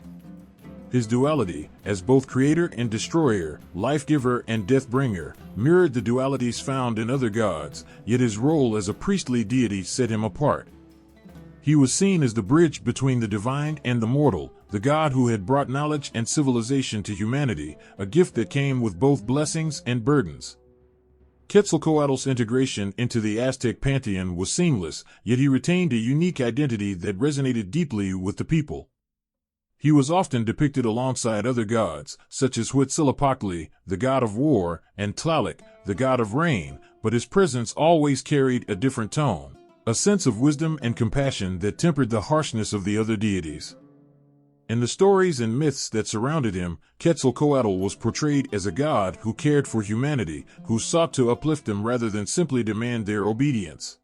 His duality, as both creator and destroyer, life-giver and death-bringer, mirrored the dualities found in other gods, yet his role as a priestly deity set him apart. He was seen as the bridge between the divine and the mortal, the god who had brought knowledge and civilization to humanity, a gift that came with both blessings and burdens. Quetzalcoatl's integration into the Aztec pantheon was seamless, yet he retained a unique identity that resonated deeply with the people. He was often depicted alongside other gods, such as Quetzalcoatl, the god of war, and Tlaloc, the god of rain, but his presence always carried a different tone, a sense of wisdom and compassion that tempered the harshness of the other deities. In the stories and myths that surrounded him, Quetzalcoatl was portrayed as a god who cared for humanity, who sought to uplift them rather than simply demand their obedience.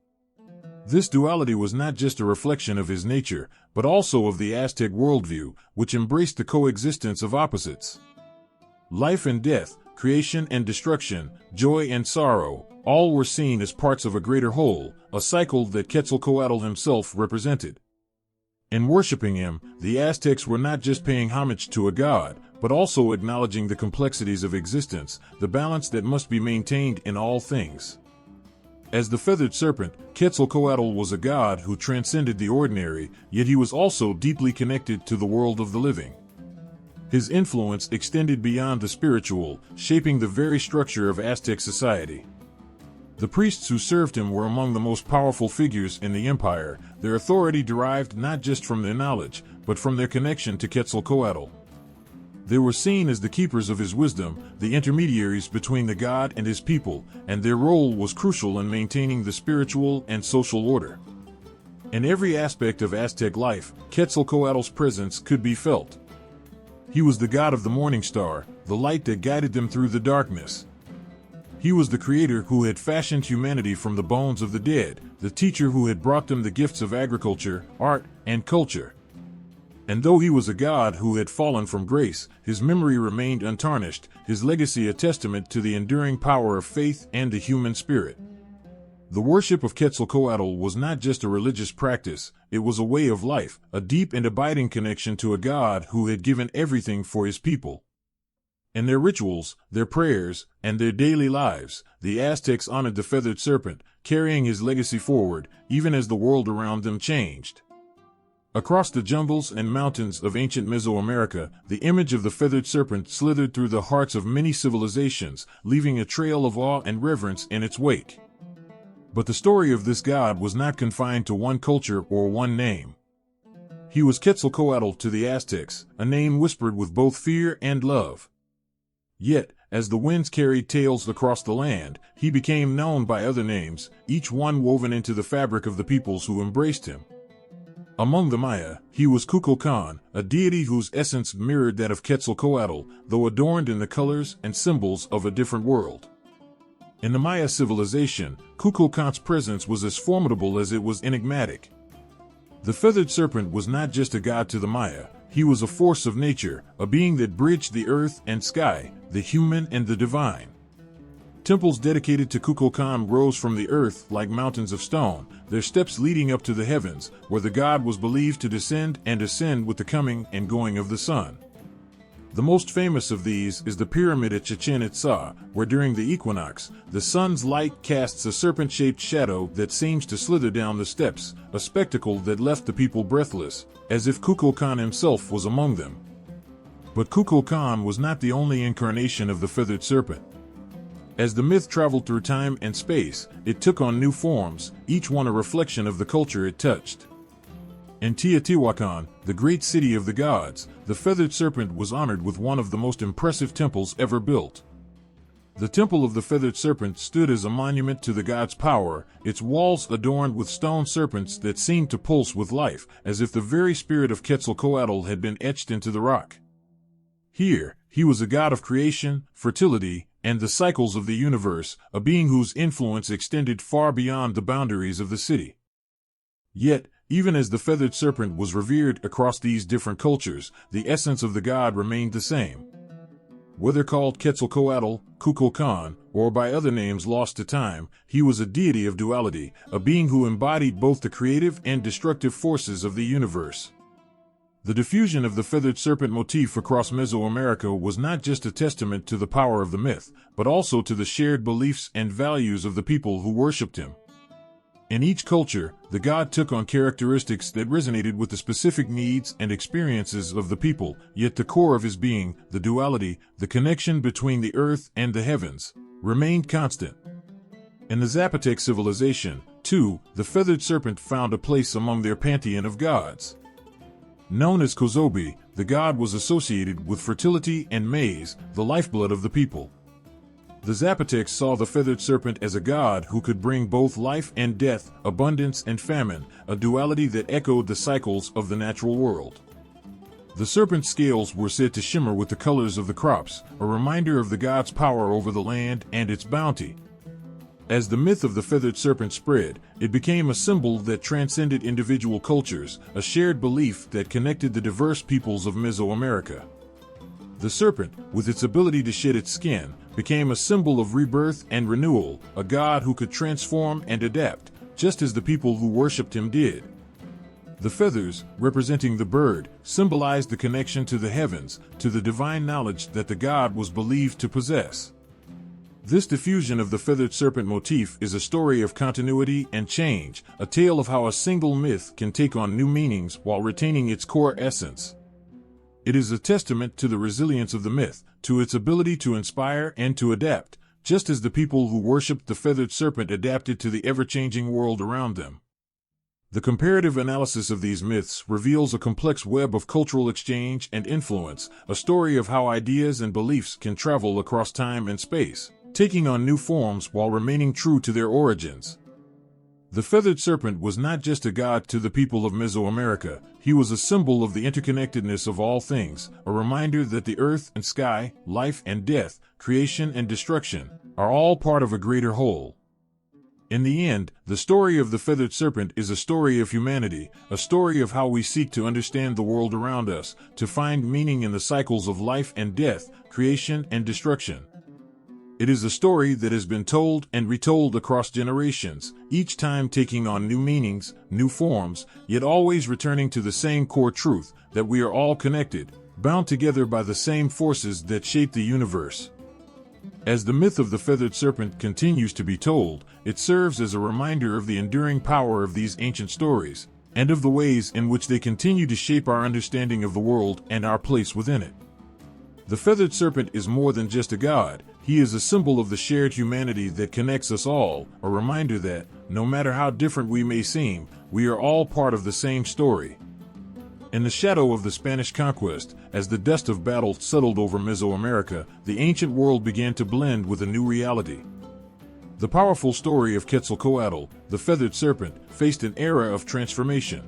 This duality was not just a reflection of his nature, but also of the Aztec worldview, which embraced the coexistence of opposites. Life and death, creation and destruction, joy and sorrow, all were seen as parts of a greater whole, a cycle that Quetzalcoatl himself represented. In worshiping him, the Aztecs were not just paying homage to a god, but also acknowledging the complexities of existence, the balance that must be maintained in all things. As the Feathered Serpent, Quetzalcoatl was a god who transcended the ordinary, yet he was also deeply connected to the world of the living. His influence extended beyond the spiritual, shaping the very structure of Aztec society. The priests who served him were among the most powerful figures in the empire, their authority derived not just from their knowledge, but from their connection to Quetzalcoatl. They were seen as the keepers of his wisdom, the intermediaries between the god and his people, and their role was crucial in maintaining the spiritual and social order. In every aspect of Aztec life, Quetzalcoatl's presence could be felt. He was the god of the morning star, the light that guided them through the darkness. He was the creator who had fashioned humanity from the bones of the dead, the teacher who had brought them the gifts of agriculture, art, and culture. And though he was a god who had fallen from grace, his memory remained untarnished, his legacy a testament to the enduring power of faith and the human spirit. The worship of Quetzalcoatl was not just a religious practice, it was a way of life, a deep and abiding connection to a god who had given everything for his people. In their rituals, their prayers, and their daily lives, the Aztecs honored the Feathered Serpent, carrying his legacy forward, even as the world around them changed. Across the jungles and mountains of ancient Mesoamerica, the image of the Feathered Serpent slithered through the hearts of many civilizations, leaving a trail of awe and reverence in its wake. But the story of this god was not confined to one culture or one name. He was Quetzalcoatl to the Aztecs, a name whispered with both fear and love. Yet, as the winds carried tales across the land, he became known by other names, each one woven into the fabric of the peoples who embraced him. Among the Maya, he was Kukulkan, a deity whose essence mirrored that of Quetzalcoatl, though adorned in the colors and symbols of a different world. In the Maya civilization, Kukulkan's presence was as formidable as it was enigmatic. The Feathered Serpent was not just a god to the Maya, he was a force of nature, a being that bridged the earth and sky, the human and the divine. Temples dedicated to Kukulkan rose from the earth like mountains of stone, their steps leading up to the heavens, where the god was believed to descend and ascend with the coming and going of the sun. The most famous of these is the pyramid at Chichen Itza, where during the equinox, the sun's light casts a serpent-shaped shadow that seems to slither down the steps, a spectacle that left the people breathless, as if Kukulkan himself was among them. But Kukulkan was not the only incarnation of the Feathered Serpent. As the myth traveled through time and space, it took on new forms, each one a reflection of the culture it touched. In Teotihuacan, the great city of the gods, the Feathered Serpent was honored with one of the most impressive temples ever built. The Temple of the Feathered Serpent stood as a monument to the god's power, its walls adorned with stone serpents that seemed to pulse with life, as if the very spirit of Quetzalcoatl had been etched into the rock. Here, he was a god of creation, fertility, and the cycles of the universe, a being whose influence extended far beyond the boundaries of the city. Yet, even as the Feathered Serpent was revered across these different cultures, the essence of the god remained the same. Whether called Quetzalcoatl, Kukulkan, or by other names lost to time, he was a deity of duality, a being who embodied both the creative and destructive forces of the universe. The diffusion of the feathered serpent motif across Mesoamerica was not just a testament to the power of the myth, but also to the shared beliefs and values of the people who worshipped him. In each culture, the god took on characteristics that resonated with the specific needs and experiences of the people, yet the core of his being, the duality, the connection between the earth and the heavens, remained constant. In the Zapotec civilization, too, the feathered serpent found a place among their pantheon of gods. Known as Kozobi, the god was associated with fertility and maize, the lifeblood of the people. The Zapotecs saw the feathered serpent as a god who could bring both life and death, abundance and famine, a duality that echoed the cycles of the natural world. The serpent's scales were said to shimmer with the colors of the crops, a reminder of the god's power over the land and its bounty. As the myth of the feathered serpent spread, it became a symbol that transcended individual cultures, a shared belief that connected the diverse peoples of Mesoamerica. The serpent, with its ability to shed its skin, became a symbol of rebirth and renewal, a god who could transform and adapt, just as the people who worshipped him did. The feathers, representing the bird, symbolized the connection to the heavens, to the divine knowledge that the god was believed to possess. This diffusion of the feathered serpent motif is a story of continuity and change, a tale of how a single myth can take on new meanings while retaining its core essence. It is a testament to the resilience of the myth, to its ability to inspire and to adapt, just as the people who worshipped the feathered serpent adapted to the ever-changing world around them. The comparative analysis of these myths reveals a complex web of cultural exchange and influence, a story of how ideas and beliefs can travel across time and space, taking on new forms while remaining true to their origins. The feathered serpent was not just a god to the people of Mesoamerica, he was a symbol of the interconnectedness of all things, a reminder that the earth and sky, life and death, creation and destruction, are all part of a greater whole. In the end, the story of the feathered serpent is a story of humanity, a story of how we seek to understand the world around us, to find meaning in the cycles of life and death, creation and destruction. It is a story that has been told and retold across generations, each time taking on new meanings, new forms, yet always returning to the same core truth, that we are all connected, bound together by the same forces that shape the universe. As the myth of the feathered serpent continues to be told, it serves as a reminder of the enduring power of these ancient stories, and of the ways in which they continue to shape our understanding of the world and our place within it. The feathered serpent is more than just a god, he is a symbol of the shared humanity that connects us all, a reminder that, no matter how different we may seem, we are all part of the same story. In the shadow of the Spanish conquest, as the dust of battle settled over Mesoamerica, the ancient world began to blend with a new reality. The powerful story of Quetzalcoatl, the feathered serpent, faced an era of transformation.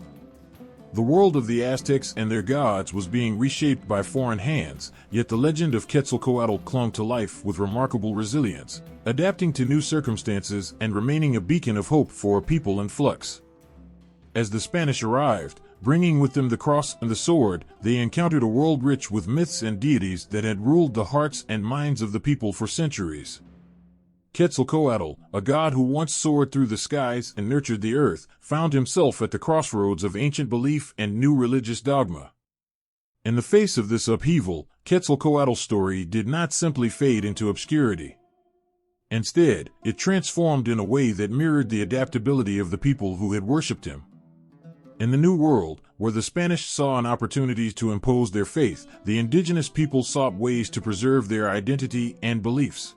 The world of the Aztecs and their gods was being reshaped by foreign hands, yet the legend of Quetzalcoatl clung to life with remarkable resilience, adapting to new circumstances and remaining a beacon of hope for a people in flux. As the Spanish arrived, bringing with them the cross and the sword, they encountered a world rich with myths and deities that had ruled the hearts and minds of the people for centuries. Quetzalcoatl, a god who once soared through the skies and nurtured the earth, found himself at the crossroads of ancient belief and new religious dogma. In the face of this upheaval, Quetzalcoatl's story did not simply fade into obscurity. Instead, it transformed in a way that mirrored the adaptability of the people who had worshipped him. In the New World, where the Spanish saw an opportunity to impose their faith, the indigenous people sought ways to preserve their identity and beliefs.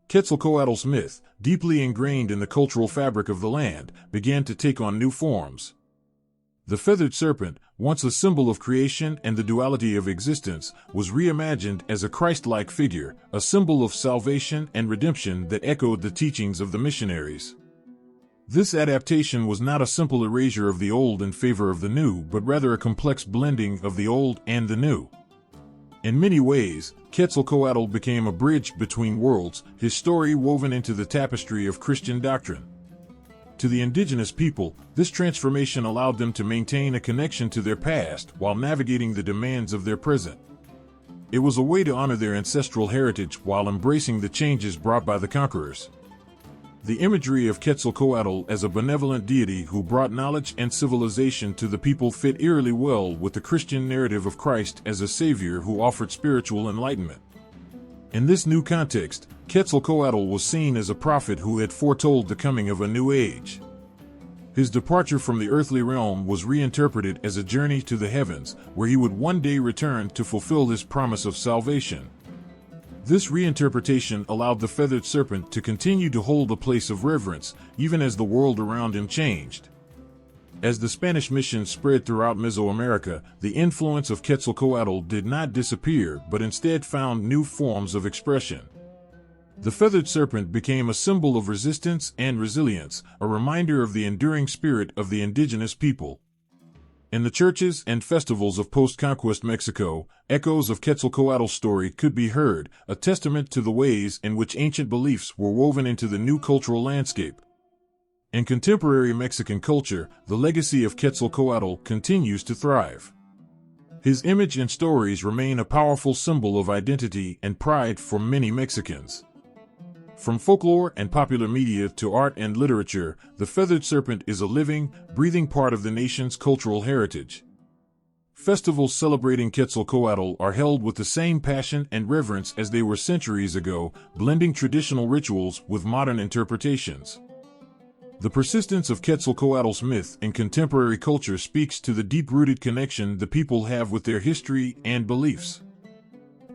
Quetzalcoatl's myth, deeply ingrained in the cultural fabric of the land, began to take on new forms. The feathered serpent, once a symbol of creation and the duality of existence, was reimagined as a Christ-like figure, a symbol of salvation and redemption that echoed the teachings of the missionaries. This adaptation was not a simple erasure of the old in favor of the new, but rather a complex blending of the old and the new. In many ways, Quetzalcoatl became a bridge between worlds, his story woven into the tapestry of Christian doctrine. To the indigenous people, this transformation allowed them to maintain a connection to their past while navigating the demands of their present. It was a way to honor their ancestral heritage while embracing the changes brought by the conquerors. The imagery of Quetzalcoatl as a benevolent deity who brought knowledge and civilization to the people fit eerily well with the Christian narrative of Christ as a savior who offered spiritual enlightenment. In this new context, Quetzalcoatl was seen as a prophet who had foretold the coming of a new age. His departure from the earthly realm was reinterpreted as a journey to the heavens, where he would one day return to fulfill his promise of salvation. This reinterpretation allowed the feathered serpent to continue to hold a place of reverence, even as the world around him changed. As the Spanish mission spread throughout Mesoamerica, the influence of Quetzalcoatl did not disappear but instead found new forms of expression. The feathered serpent became a symbol of resistance and resilience, a reminder of the enduring spirit of the indigenous people. In the churches and festivals of post-conquest Mexico, echoes of Quetzalcoatl's story could be heard, a testament to the ways in which ancient beliefs were woven into the new cultural landscape. In contemporary Mexican culture, the legacy of Quetzalcoatl continues to thrive. His image and stories remain a powerful symbol of identity and pride for many Mexicans. From folklore and popular media to art and literature, the feathered serpent is a living, breathing part of the nation's cultural heritage. Festivals celebrating Quetzalcoatl are held with the same passion and reverence as they were centuries ago, blending traditional rituals with modern interpretations. The persistence of Quetzalcoatl's myth in contemporary culture speaks to the deep-rooted connection the people have with their history and beliefs.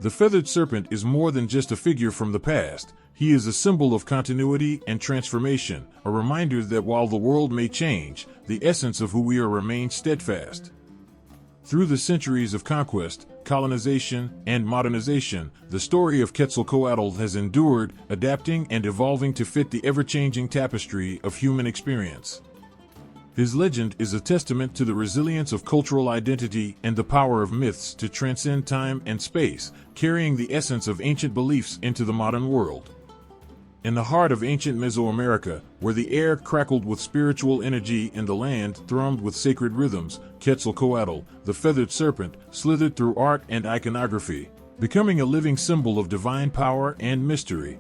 The feathered serpent is more than just a figure from the past. He is a symbol of continuity and transformation, a reminder that while the world may change, the essence of who we are remains steadfast. Through the centuries of conquest, colonization, and modernization, the story of Quetzalcoatl has endured, adapting and evolving to fit the ever-changing tapestry of human experience. His legend is a testament to the resilience of cultural identity and the power of myths to transcend time and space, carrying the essence of ancient beliefs into the modern world. In the heart of ancient Mesoamerica, where the air crackled with spiritual energy and the land thrummed with sacred rhythms, Quetzalcoatl, the feathered serpent, slithered through art and iconography, becoming a living symbol of divine power and mystery.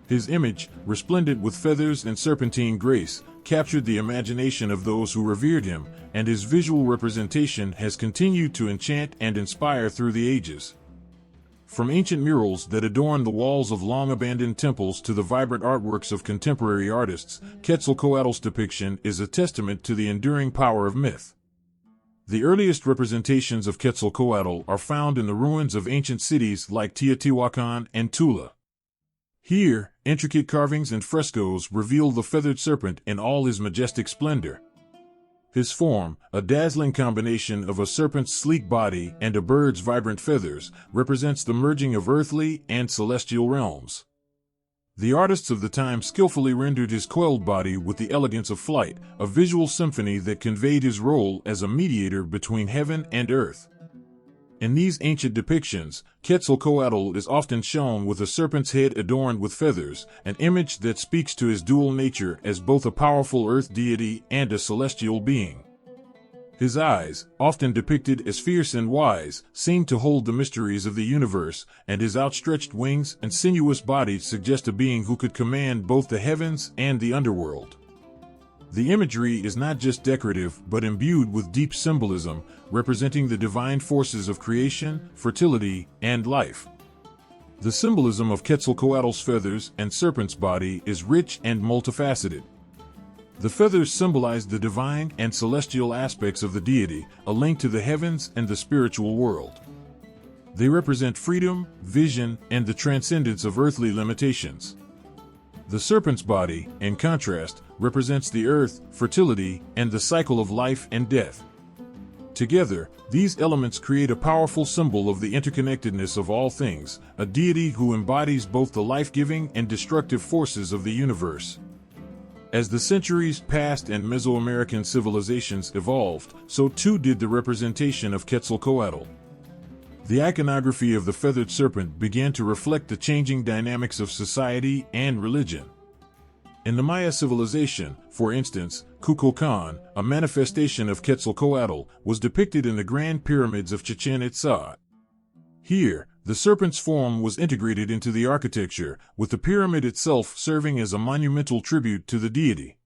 His image, resplendent with feathers and serpentine grace, captured the imagination of those who revered him, and his visual representation has continued to enchant and inspire through the ages. From ancient murals that adorn the walls of long-abandoned temples to the vibrant artworks of contemporary artists, Quetzalcoatl's depiction is a testament to the enduring power of myth. The earliest representations of Quetzalcoatl are found in the ruins of ancient cities like Teotihuacan and Tula. Here, intricate carvings and frescoes reveal the feathered serpent in all his majestic splendor. His form, a dazzling combination of a serpent's sleek body and a bird's vibrant feathers, represents the merging of earthly and celestial realms. The artists of the time skillfully rendered his coiled body with the elegance of flight, a visual symphony that conveyed his role as a mediator between heaven and earth. In these ancient depictions, Quetzalcoatl is often shown with a serpent's head adorned with feathers, an image that speaks to his dual nature as both a powerful earth deity and a celestial being. His eyes, often depicted as fierce and wise, seem to hold the mysteries of the universe, and his outstretched wings and sinuous body suggest a being who could command both the heavens and the underworld. The imagery is not just decorative but imbued with deep symbolism, representing the divine forces of creation, fertility, and life. The symbolism of Quetzalcoatl's feathers and serpent's body is rich and multifaceted. The feathers symbolize the divine and celestial aspects of the deity, a link to the heavens and the spiritual world. They represent freedom, vision, and the transcendence of earthly limitations. The serpent's body, in contrast, represents the earth, fertility, and the cycle of life and death. Together, these elements create a powerful symbol of the interconnectedness of all things, a deity who embodies both the life-giving and destructive forces of the universe. As the centuries passed and Mesoamerican civilizations evolved, so too did the representation of Quetzalcoatl. The iconography of the feathered serpent began to reflect the changing dynamics of society and religion. In the Maya civilization, for instance, Kukulkan, a manifestation of Quetzalcoatl, was depicted in the Grand Pyramids of Chichen Itza. Here, the serpent's form was integrated into the architecture, with the pyramid itself serving as a monumental tribute to the deity.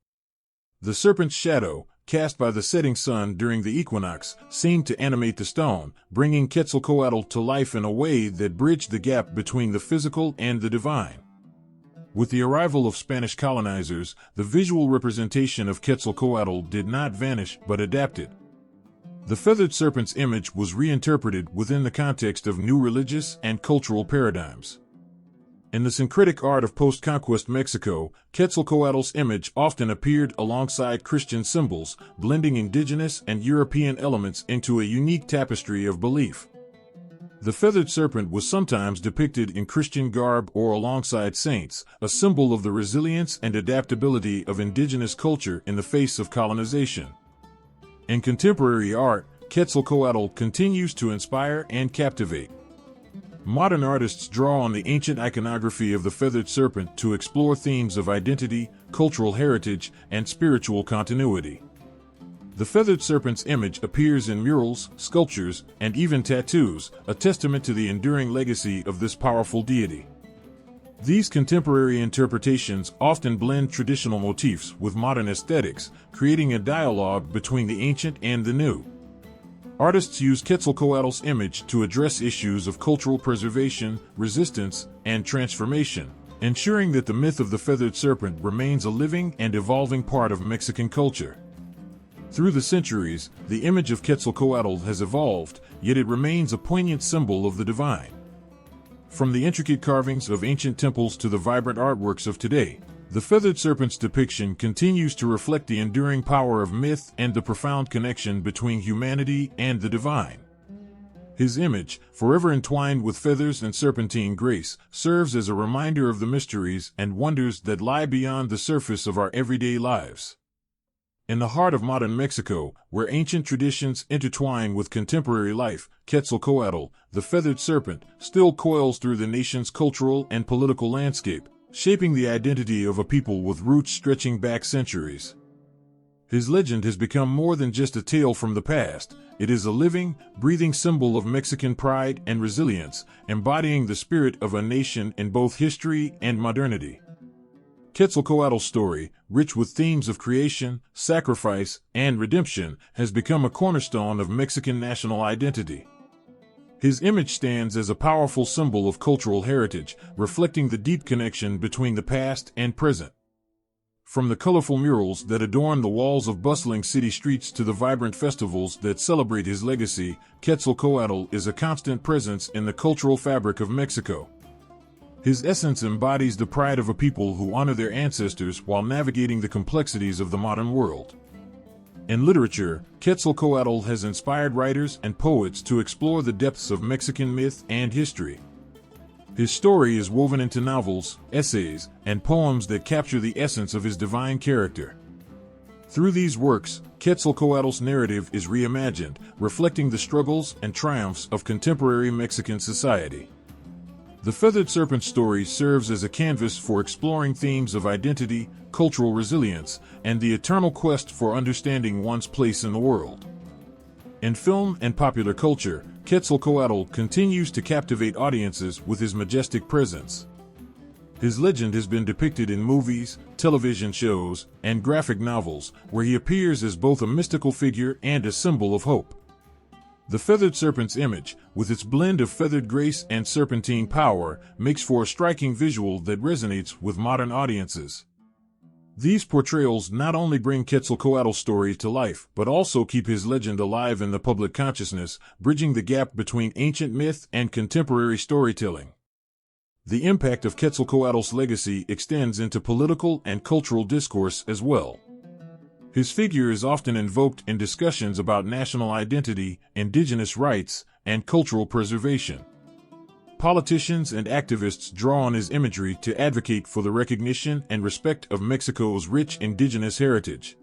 The serpent's shadow, cast by the setting sun during the equinox, seemed to animate the stone, bringing Quetzalcoatl to life in a way that bridged the gap between the physical and the divine. With the arrival of Spanish colonizers, the visual representation of Quetzalcoatl did not vanish but adapted. The feathered serpent's image was reinterpreted within the context of new religious and cultural paradigms. In the syncretic art of post-conquest Mexico, Quetzalcoatl's image often appeared alongside Christian symbols, blending indigenous and European elements into a unique tapestry of belief. The feathered serpent was sometimes depicted in Christian garb or alongside saints, a symbol of the resilience and adaptability of indigenous culture in the face of colonization. In contemporary art, Quetzalcoatl continues to inspire and captivate. Modern artists draw on the ancient iconography of the feathered serpent to explore themes of identity, cultural heritage, and spiritual continuity. The feathered serpent's image appears in murals, sculptures, and even tattoos, a testament to the enduring legacy of this powerful deity. These contemporary interpretations often blend traditional motifs with modern aesthetics, creating a dialogue between the ancient and the new. Artists use Quetzalcoatl's image to address issues of cultural preservation, resistance, and transformation, ensuring that the myth of the feathered serpent remains a living and evolving part of Mexican culture. Through the centuries, the image of Quetzalcoatl has evolved, yet it remains a poignant symbol of the divine. From the intricate carvings of ancient temples to the vibrant artworks of today, the feathered serpent's depiction continues to reflect the enduring power of myth and the profound connection between humanity and the divine. His image, forever entwined with feathers and serpentine grace, serves as a reminder of the mysteries and wonders that lie beyond the surface of our everyday lives. In the heart of modern Mexico, where ancient traditions intertwine with contemporary life, Quetzalcoatl, the feathered serpent, still coils through the nation's cultural and political landscape, shaping the identity of a people with roots stretching back centuries. His legend has become more than just a tale from the past. It is a living, breathing symbol of Mexican pride and resilience, embodying the spirit of a nation in both history and modernity. Quetzalcoatl's story, rich with themes of creation, sacrifice, and redemption, has become a cornerstone of Mexican national identity. His image stands as a powerful symbol of cultural heritage, reflecting the deep connection between the past and present. From the colorful murals that adorn the walls of bustling city streets to the vibrant festivals that celebrate his legacy, Quetzalcoatl is a constant presence in the cultural fabric of Mexico. His essence embodies the pride of a people who honor their ancestors while navigating the complexities of the modern world. In literature, Quetzalcoatl has inspired writers and poets to explore the depths of Mexican myth and history. His story is woven into novels, essays, and poems that capture the essence of his divine character. Through these works, Quetzalcoatl's narrative is reimagined, reflecting the struggles and triumphs of contemporary Mexican society. The Feathered Serpent story serves as a canvas for exploring themes of identity, cultural resilience, and the eternal quest for understanding one's place in the world. In film and popular culture, Quetzalcoatl continues to captivate audiences with his majestic presence. His legend has been depicted in movies, television shows, and graphic novels, where he appears as both a mystical figure and a symbol of hope. The feathered serpent's image, with its blend of feathered grace and serpentine power, makes for a striking visual that resonates with modern audiences. These portrayals not only bring Quetzalcoatl's story to life, but also keep his legend alive in the public consciousness, bridging the gap between ancient myth and contemporary storytelling. The impact of Quetzalcoatl's legacy extends into political and cultural discourse as well. His figure is often invoked in discussions about national identity, indigenous rights, and cultural preservation. Politicians and activists draw on his imagery to advocate for the recognition and respect of Mexico's rich indigenous heritage.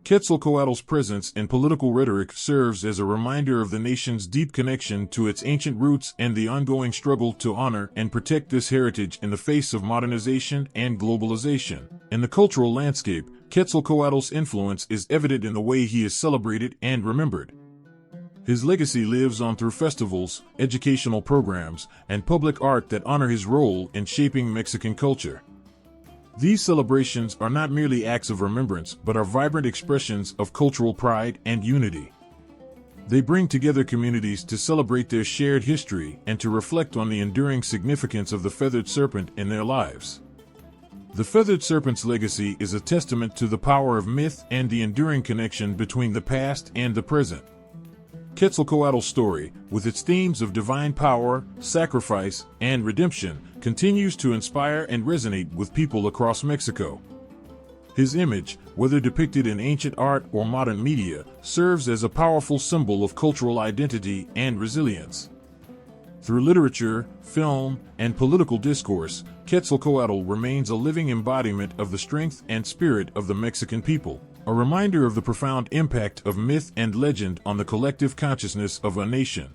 Quetzalcoatl's presence in political rhetoric serves as a reminder of the nation's deep connection to its ancient roots and the ongoing struggle to honor and protect this heritage in the face of modernization and globalization. In the cultural landscape, Quetzalcoatl's influence is evident in the way he is celebrated and remembered. His legacy lives on through festivals, educational programs, and public art that honor his role in shaping Mexican culture. These celebrations are not merely acts of remembrance but are vibrant expressions of cultural pride and unity. They bring together communities to celebrate their shared history and to reflect on the enduring significance of the feathered serpent in their lives. The feathered serpent's legacy is a testament to the power of myth and the enduring connection between the past and the present. Quetzalcoatl's story, with its themes of divine power, sacrifice, and redemption, continues to inspire and resonate with people across Mexico. His image, whether depicted in ancient art or modern media, serves as a powerful symbol of cultural identity and resilience. Through literature, film, and political discourse, Quetzalcoatl remains a living embodiment of the strength and spirit of the Mexican people, a reminder of the profound impact of myth and legend on the collective consciousness of a nation.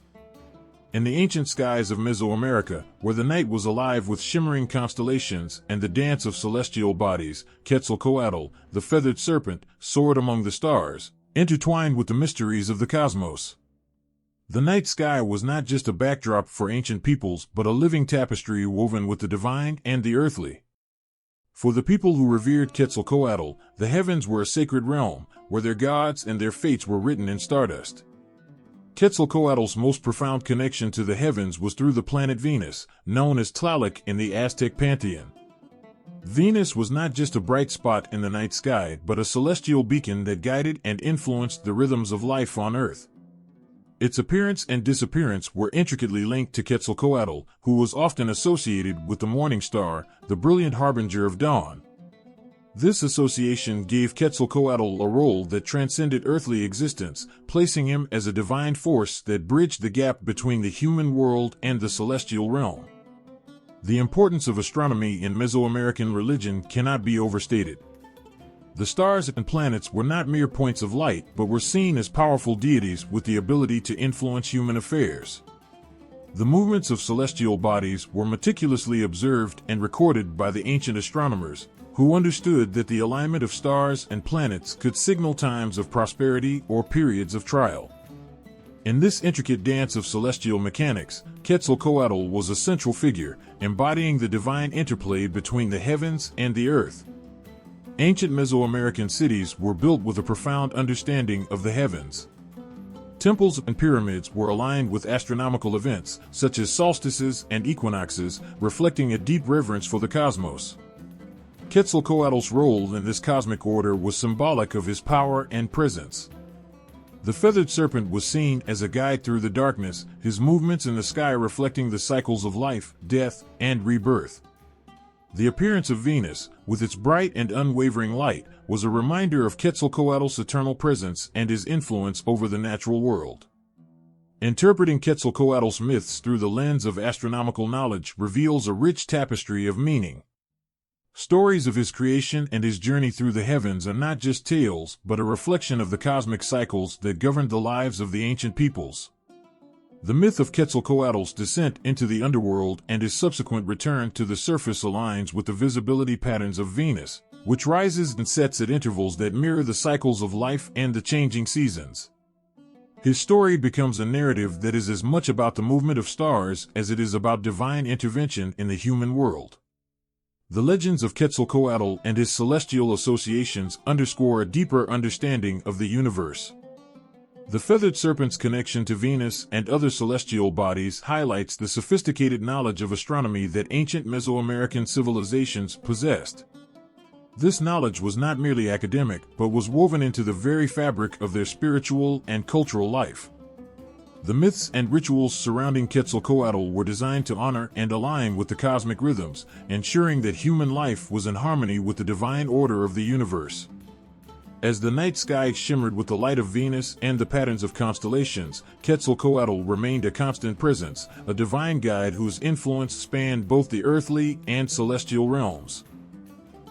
In the ancient skies of Mesoamerica, where the night was alive with shimmering constellations and the dance of celestial bodies, Quetzalcoatl, the feathered serpent, soared among the stars, intertwined with the mysteries of the cosmos. The night sky was not just a backdrop for ancient peoples but a living tapestry woven with the divine and the earthly. For the people who revered Quetzalcoatl, the heavens were a sacred realm, where their gods and their fates were written in stardust. Quetzalcoatl's most profound connection to the heavens was through the planet Venus, known as Tlaloc in the Aztec pantheon. Venus was not just a bright spot in the night sky but a celestial beacon that guided and influenced the rhythms of life on Earth. Its appearance and disappearance were intricately linked to Quetzalcoatl, who was often associated with the morning star, the brilliant harbinger of dawn. This association gave Quetzalcoatl a role that transcended earthly existence, placing him as a divine force that bridged the gap between the human world and the celestial realm. The importance of astronomy in Mesoamerican religion cannot be overstated. The stars and planets were not mere points of light but were seen as powerful deities with the ability to influence human affairs. The movements of celestial bodies were meticulously observed and recorded by the ancient astronomers, who understood that the alignment of stars and planets could signal times of prosperity or periods of trial. In this intricate dance of celestial mechanics, Quetzalcoatl was a central figure, embodying the divine interplay between the heavens and the earth. Ancient Mesoamerican cities were built with a profound understanding of the heavens. Temples and pyramids were aligned with astronomical events, such as solstices and equinoxes, reflecting a deep reverence for the cosmos. Quetzalcoatl's role in this cosmic order was symbolic of his power and presence. The feathered serpent was seen as a guide through the darkness, his movements in the sky reflecting the cycles of life, death, and rebirth. The appearance of Venus, with its bright and unwavering light, was a reminder of Quetzalcoatl's eternal presence and his influence over the natural world. Interpreting Quetzalcoatl's myths through the lens of astronomical knowledge reveals a rich tapestry of meaning. Stories of his creation and his journey through the heavens are not just tales but a reflection of the cosmic cycles that governed the lives of the ancient peoples. The myth of Quetzalcoatl's descent into the underworld and his subsequent return to the surface aligns with the visibility patterns of Venus, which rises and sets at intervals that mirror the cycles of life and the changing seasons. His story becomes a narrative that is as much about the movement of stars as it is about divine intervention in the human world. The legends of Quetzalcoatl and his celestial associations underscore a deeper understanding of the universe. The feathered serpent's connection to Venus and other celestial bodies highlights the sophisticated knowledge of astronomy that ancient Mesoamerican civilizations possessed. This knowledge was not merely academic but was woven into the very fabric of their spiritual and cultural life. The myths and rituals surrounding Quetzalcoatl were designed to honor and align with the cosmic rhythms, ensuring that human life was in harmony with the divine order of the universe. As the night sky shimmered with the light of Venus and the patterns of constellations, Quetzalcoatl remained a constant presence, a divine guide whose influence spanned both the earthly and celestial realms.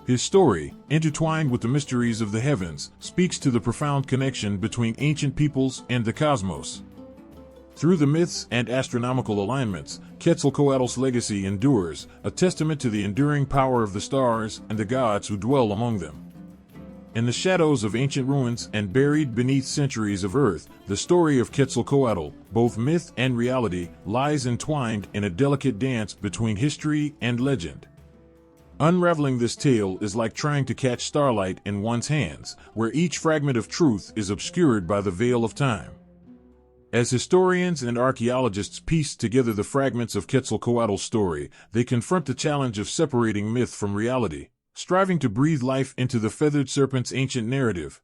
His story, intertwined with the mysteries of the heavens, speaks to the profound connection between ancient peoples and the cosmos. Through the myths and astronomical alignments, Quetzalcoatl's legacy endures, a testament to the enduring power of the stars and the gods who dwell among them. In the shadows of ancient ruins and buried beneath centuries of earth, the story of Quetzalcoatl, both myth and reality, lies entwined in a delicate dance between history and legend. Unraveling this tale is like trying to catch starlight in one's hands, where each fragment of truth is obscured by the veil of time. As historians and archaeologists piece together the fragments of Quetzalcoatl's story, they confront the challenge of separating myth from reality, striving to breathe life into the Feathered Serpent's ancient narrative.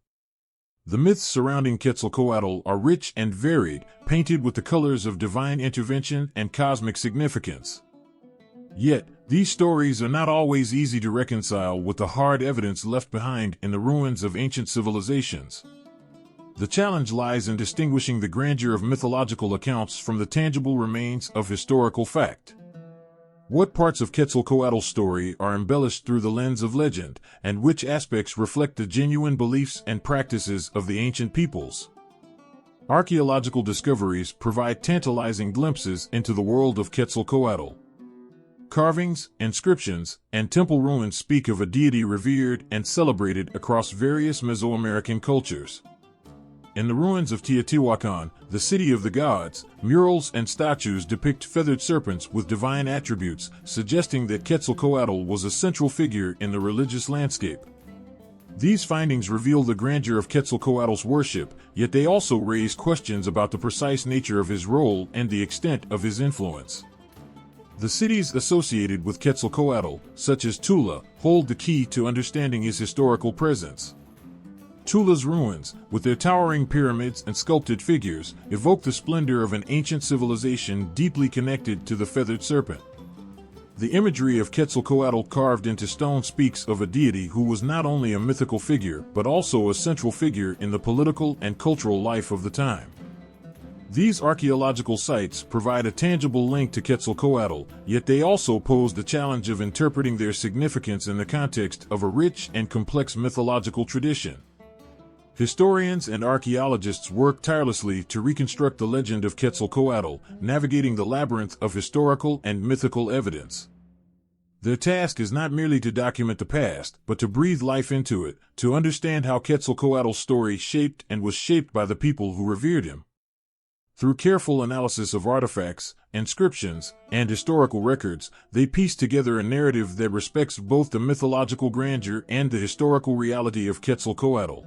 The myths surrounding Quetzalcoatl are rich and varied, painted with the colors of divine intervention and cosmic significance. Yet, these stories are not always easy to reconcile with the hard evidence left behind in the ruins of ancient civilizations. The challenge lies in distinguishing the grandeur of mythological accounts from the tangible remains of historical fact. What parts of Quetzalcoatl's story are embellished through the lens of legend, and which aspects reflect the genuine beliefs and practices of the ancient peoples? Archaeological discoveries provide tantalizing glimpses into the world of Quetzalcoatl. Carvings, inscriptions, and temple ruins speak of a deity revered and celebrated across various Mesoamerican cultures. In the ruins of Teotihuacan, the city of the gods, murals and statues depict feathered serpents with divine attributes, suggesting that Quetzalcoatl was a central figure in the religious landscape. These findings reveal the grandeur of Quetzalcoatl's worship, yet they also raise questions about the precise nature of his role and the extent of his influence. The cities associated with Quetzalcoatl, such as Tula, hold the key to understanding his historical presence. Tula's ruins, with their towering pyramids and sculpted figures, evoke the splendor of an ancient civilization deeply connected to the feathered serpent. The imagery of Quetzalcoatl carved into stone speaks of a deity who was not only a mythical figure, but also a central figure in the political and cultural life of the time. These archaeological sites provide a tangible link to Quetzalcoatl, yet they also pose the challenge of interpreting their significance in the context of a rich and complex mythological tradition. Historians and archaeologists work tirelessly to reconstruct the legend of Quetzalcoatl, navigating the labyrinth of historical and mythical evidence. Their task is not merely to document the past, but to breathe life into it, to understand how Quetzalcoatl's story shaped and was shaped by the people who revered him. Through careful analysis of artifacts, inscriptions, and historical records, they piece together a narrative that respects both the mythological grandeur and the historical reality of Quetzalcoatl.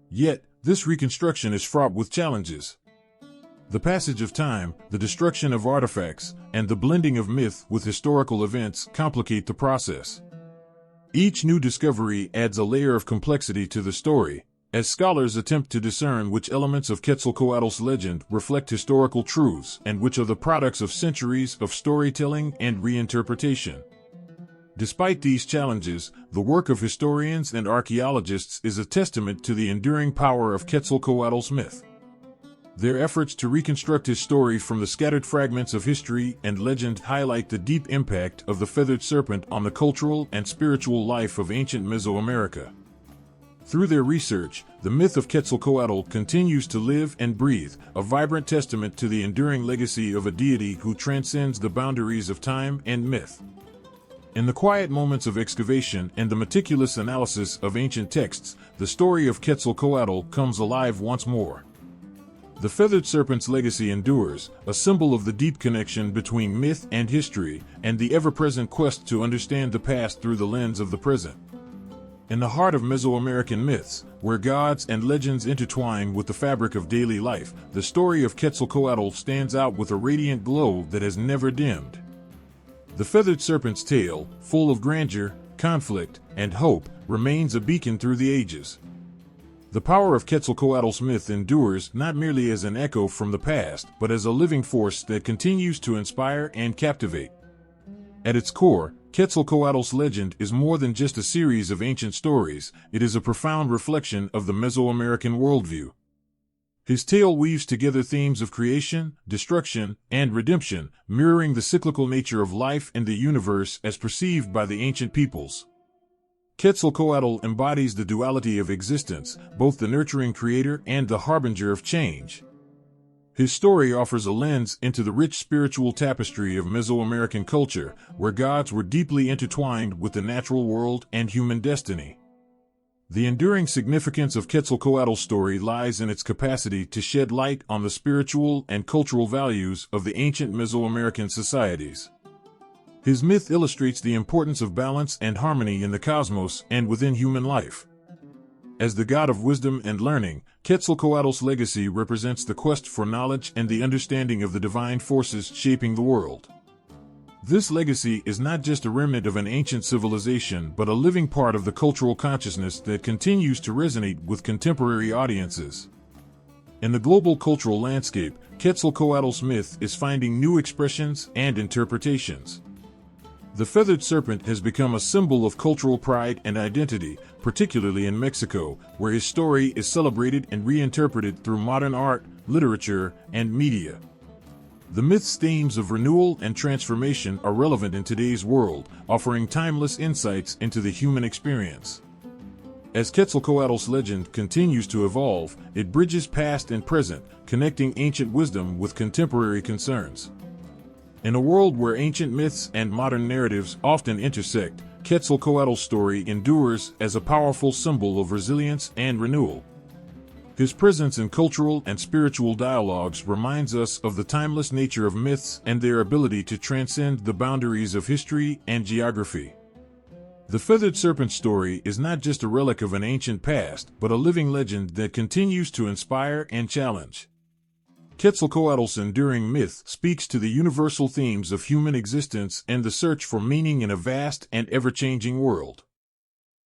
Yet, this reconstruction is fraught with challenges. The passage of time, the destruction of artifacts, and the blending of myth with historical events complicate the process. Each new discovery adds a layer of complexity to the story, as scholars attempt to discern which elements of Quetzalcoatl's legend reflect historical truths and which are the products of centuries of storytelling and reinterpretation. Despite these challenges, the work of historians and archaeologists is a testament to the enduring power of Quetzalcoatl's myth. Their efforts to reconstruct his story from the scattered fragments of history and legend highlight the deep impact of the feathered serpent on the cultural and spiritual life of ancient Mesoamerica. Through their research, the myth of Quetzalcoatl continues to live and breathe, a vibrant testament to the enduring legacy of a deity who transcends the boundaries of time and myth. In the quiet moments of excavation and the meticulous analysis of ancient texts, the story of Quetzalcoatl comes alive once more. The feathered serpent's legacy endures, a symbol of the deep connection between myth and history, and the ever-present quest to understand the past through the lens of the present. In the heart of Mesoamerican myths, where gods and legends intertwine with the fabric of daily life, the story of Quetzalcoatl stands out with a radiant glow that has never dimmed. The feathered serpent's tale, full of grandeur, conflict, and hope, remains a beacon through the ages. The power of Quetzalcoatl's myth endures not merely as an echo from the past, but as a living force that continues to inspire and captivate. At its core, Quetzalcoatl's legend is more than just a series of ancient stories, it is a profound reflection of the Mesoamerican worldview. His tale weaves together themes of creation, destruction, and redemption, mirroring the cyclical nature of life and the universe as perceived by the ancient peoples. Quetzalcoatl embodies the duality of existence, both the nurturing creator and the harbinger of change. His story offers a lens into the rich spiritual tapestry of Mesoamerican culture, where gods were deeply intertwined with the natural world and human destiny. The enduring significance of Quetzalcoatl's story lies in its capacity to shed light on the spiritual and cultural values of the ancient Mesoamerican societies. His myth illustrates the importance of balance and harmony in the cosmos and within human life. As the god of wisdom and learning, Quetzalcoatl's legacy represents the quest for knowledge and the understanding of the divine forces shaping the world. This legacy is not just a remnant of an ancient civilization but a living part of the cultural consciousness that continues to resonate with contemporary audiences. In the global cultural landscape, Quetzalcoatl's myth is finding new expressions and interpretations. The feathered serpent has become a symbol of cultural pride and identity, particularly in Mexico, where his story is celebrated and reinterpreted through modern art, literature, and media. The myth's themes of renewal and transformation are relevant in today's world, offering timeless insights into the human experience. As Quetzalcoatl's legend continues to evolve, it bridges past and present, connecting ancient wisdom with contemporary concerns. In a world where ancient myths and modern narratives often intersect, Quetzalcoatl's story endures as a powerful symbol of resilience and renewal. His presence in cultural and spiritual dialogues reminds us of the timeless nature of myths and their ability to transcend the boundaries of history and geography. The Feathered Serpent story is not just a relic of an ancient past, but a living legend that continues to inspire and challenge. Quetzalcoatl's enduring myth speaks to the universal themes of human existence and the search for meaning in a vast and ever-changing world.